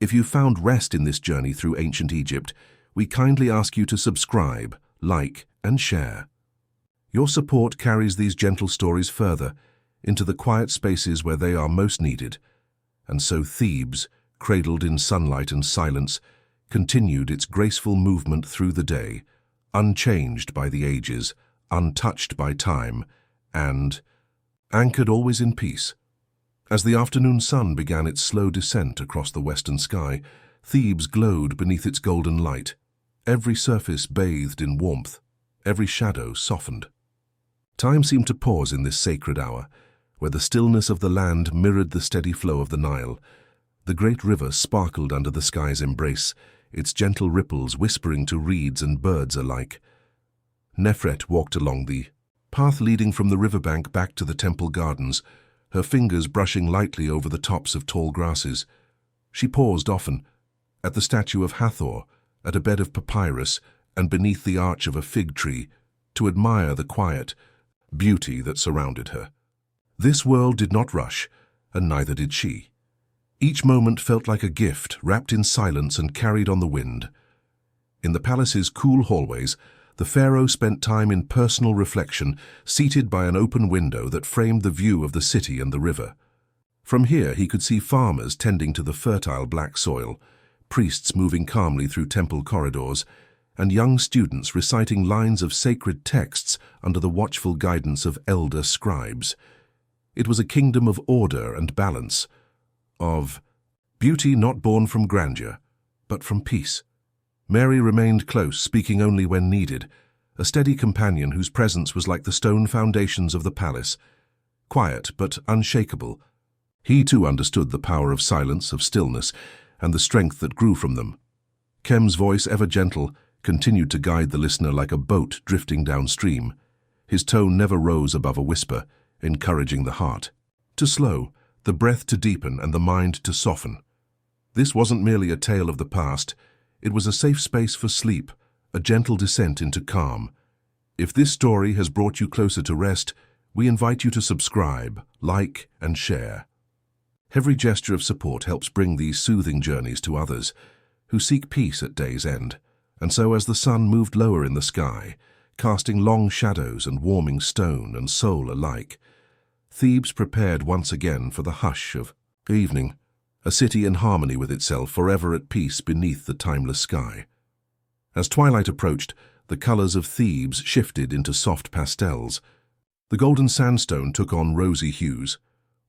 If you found rest in this journey through ancient Egypt, we kindly ask you to subscribe, like, and share. Your support carries these gentle stories further into the quiet spaces where they are most needed. And so Thebes, cradled in sunlight and silence, continued its graceful movement through the day, unchanged by the ages, untouched by time, and anchored always in peace. As the afternoon sun began its slow descent across the western sky, Thebes glowed beneath its golden light, every surface bathed in warmth, every shadow softened. Time seemed to pause in this sacred hour, where the stillness of the land mirrored the steady flow of the Nile. The great river sparkled under the sky's embrace, its gentle ripples whispering to reeds and birds alike. Nefret walked along the path leading from the riverbank back to the temple gardens, her fingers brushing lightly over the tops of tall grasses. She paused often, at the statue of Hathor, at a bed of papyrus, and beneath the arch of a fig tree, to admire the quiet beauty that surrounded her. This world did not rush, and neither did she. Each moment felt like a gift, wrapped in silence and carried on the wind. In the palace's cool hallways, the pharaoh spent time in personal reflection, seated by an open window that framed the view of the city and the river. From here he could see farmers tending to the fertile black soil, priests moving calmly through temple corridors, and young students reciting lines of sacred texts under the watchful guidance of elder scribes. It was a kingdom of order and balance, of beauty not born from grandeur, but from peace. Mary remained close, speaking only when needed, a steady companion whose presence was like the stone foundations of the palace, quiet but unshakable. He too understood the power of silence, of stillness, and the strength that grew from them. Kem's voice, ever gentle, continued to guide the listener like a boat drifting downstream. His tone never rose above a whisper, encouraging the heart to slow, the breath to deepen, and the mind to soften. This wasn't merely a tale of the past. It was a safe space for sleep, a gentle descent into calm. If this story has brought you closer to rest, we invite you to subscribe, like, and share. Every gesture of support helps bring these soothing journeys to others who seek peace at day's end. And so as the sun moved lower in the sky, casting long shadows and warming stone and soul alike, Thebes prepared once again for the hush of evening, a city in harmony with itself, forever at peace beneath the timeless sky. As twilight approached, the colors of Thebes shifted into soft pastels. The golden sandstone took on rosy hues,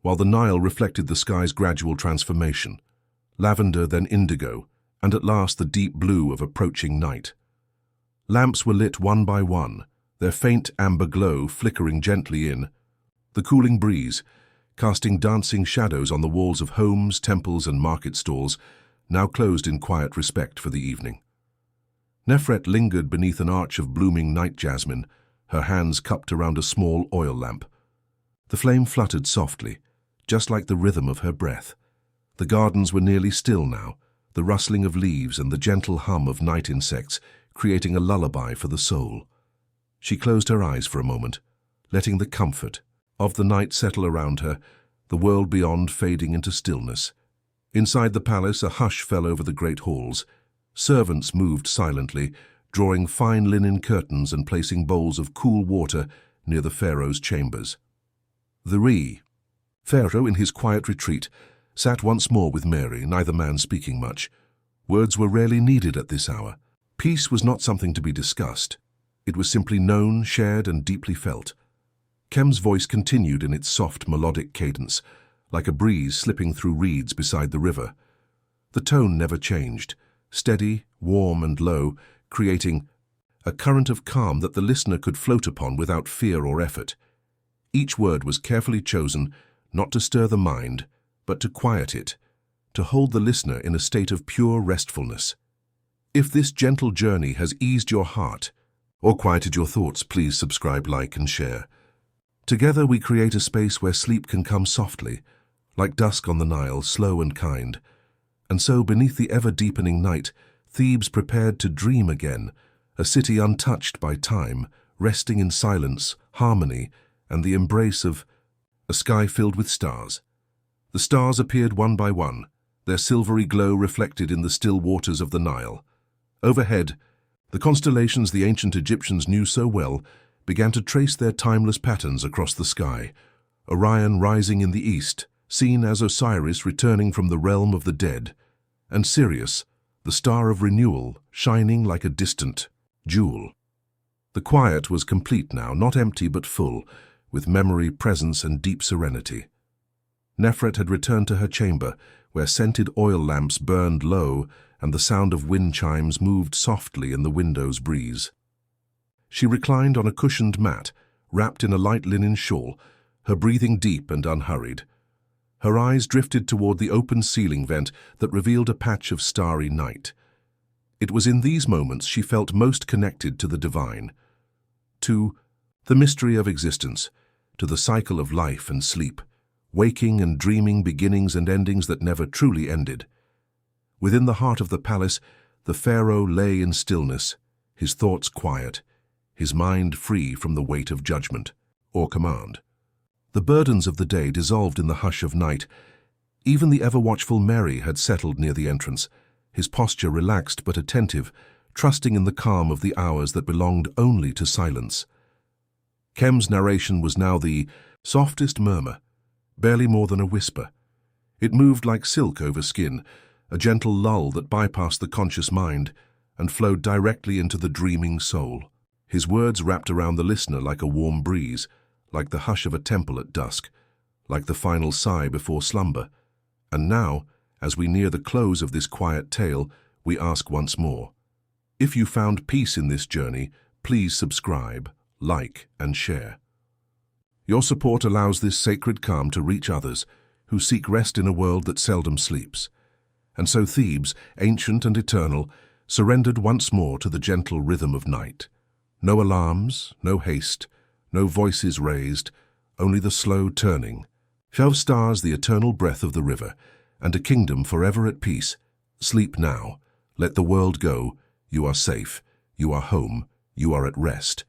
while the Nile reflected the sky's gradual transformation, lavender then indigo, and at last the deep blue of approaching night. Lamps were lit one by one, their faint amber glow flickering gently in. The cooling breeze, casting dancing shadows on the walls of homes, temples, and market stalls, now closed in quiet respect for the evening. Nefret lingered beneath an arch of blooming night jasmine, her hands cupped around a small oil lamp. The flame fluttered softly, just like the rhythm of her breath. The gardens were nearly still now, the rustling of leaves and the gentle hum of night insects creating a lullaby for the soul. She closed her eyes for a moment, letting the comfort of the night settle around her, the world beyond fading into stillness. Inside the palace, a hush fell over the great halls. Servants moved silently, drawing fine linen curtains and placing bowls of cool water near the pharaoh's chambers. The Pharaoh, in his quiet retreat, sat once more with Mary, neither man speaking much. Words were rarely needed at this hour. Peace was not something to be discussed. It was simply known, shared, and deeply felt. Kem's voice continued in its soft, melodic cadence, like a breeze slipping through reeds beside the river. The tone never changed, steady, warm, and low, creating a current of calm that the listener could float upon without fear or effort. Each word was carefully chosen, not to stir the mind, but to quiet it, to hold the listener in a state of pure restfulness. If this gentle journey has eased your heart or quieted your thoughts, please subscribe, like, and share. Together we create a space where sleep can come softly, like dusk on the Nile, slow and kind. And so, beneath the ever-deepening night, Thebes prepared to dream again, a city untouched by time, resting in silence, harmony, and the embrace of a sky filled with stars. The stars appeared one by one, their silvery glow reflected in the still waters of the Nile. Overhead, the constellations the ancient Egyptians knew so well began to trace their timeless patterns across the sky, Orion rising in the east, seen as Osiris returning from the realm of the dead, and Sirius, the star of renewal, shining like a distant jewel. The quiet was complete now, not empty but full, with memory, presence, and deep serenity. Nefret had returned to her chamber, where scented oil lamps burned low and the sound of wind chimes moved softly in the window's breeze. She reclined on a cushioned mat, wrapped in a light linen shawl, her breathing deep and unhurried. Her eyes drifted toward the open ceiling vent that revealed a patch of starry night. It was in these moments she felt most connected to the divine, to the mystery of existence, to the cycle of life and sleep, waking and dreaming beginnings and endings that never truly ended. Within the heart of the palace, the pharaoh lay in stillness, his thoughts quiet, his mind free from the weight of judgment or command. The burdens of the day dissolved in the hush of night. Even the ever-watchful Mary had settled near the entrance, his posture relaxed but attentive, trusting in the calm of the hours that belonged only to silence. Kem's narration was now the softest murmur, barely more than a whisper. It moved like silk over skin, a gentle lull that bypassed the conscious mind and flowed directly into the dreaming soul. His words wrapped around the listener like a warm breeze, like the hush of a temple at dusk, like the final sigh before slumber. And now, as we near the close of this quiet tale, we ask once more, if you found peace in this journey, please subscribe, like, and share. Your support allows this sacred calm to reach others who seek rest in a world that seldom sleeps. And so Thebes, ancient and eternal, surrendered once more to the gentle rhythm of night. No alarms, no haste, no voices raised, only the slow turning. 12 stars, the eternal breath of the river, and a kingdom forever at peace. Sleep now, let the world go, you are safe, you are home, you are at rest.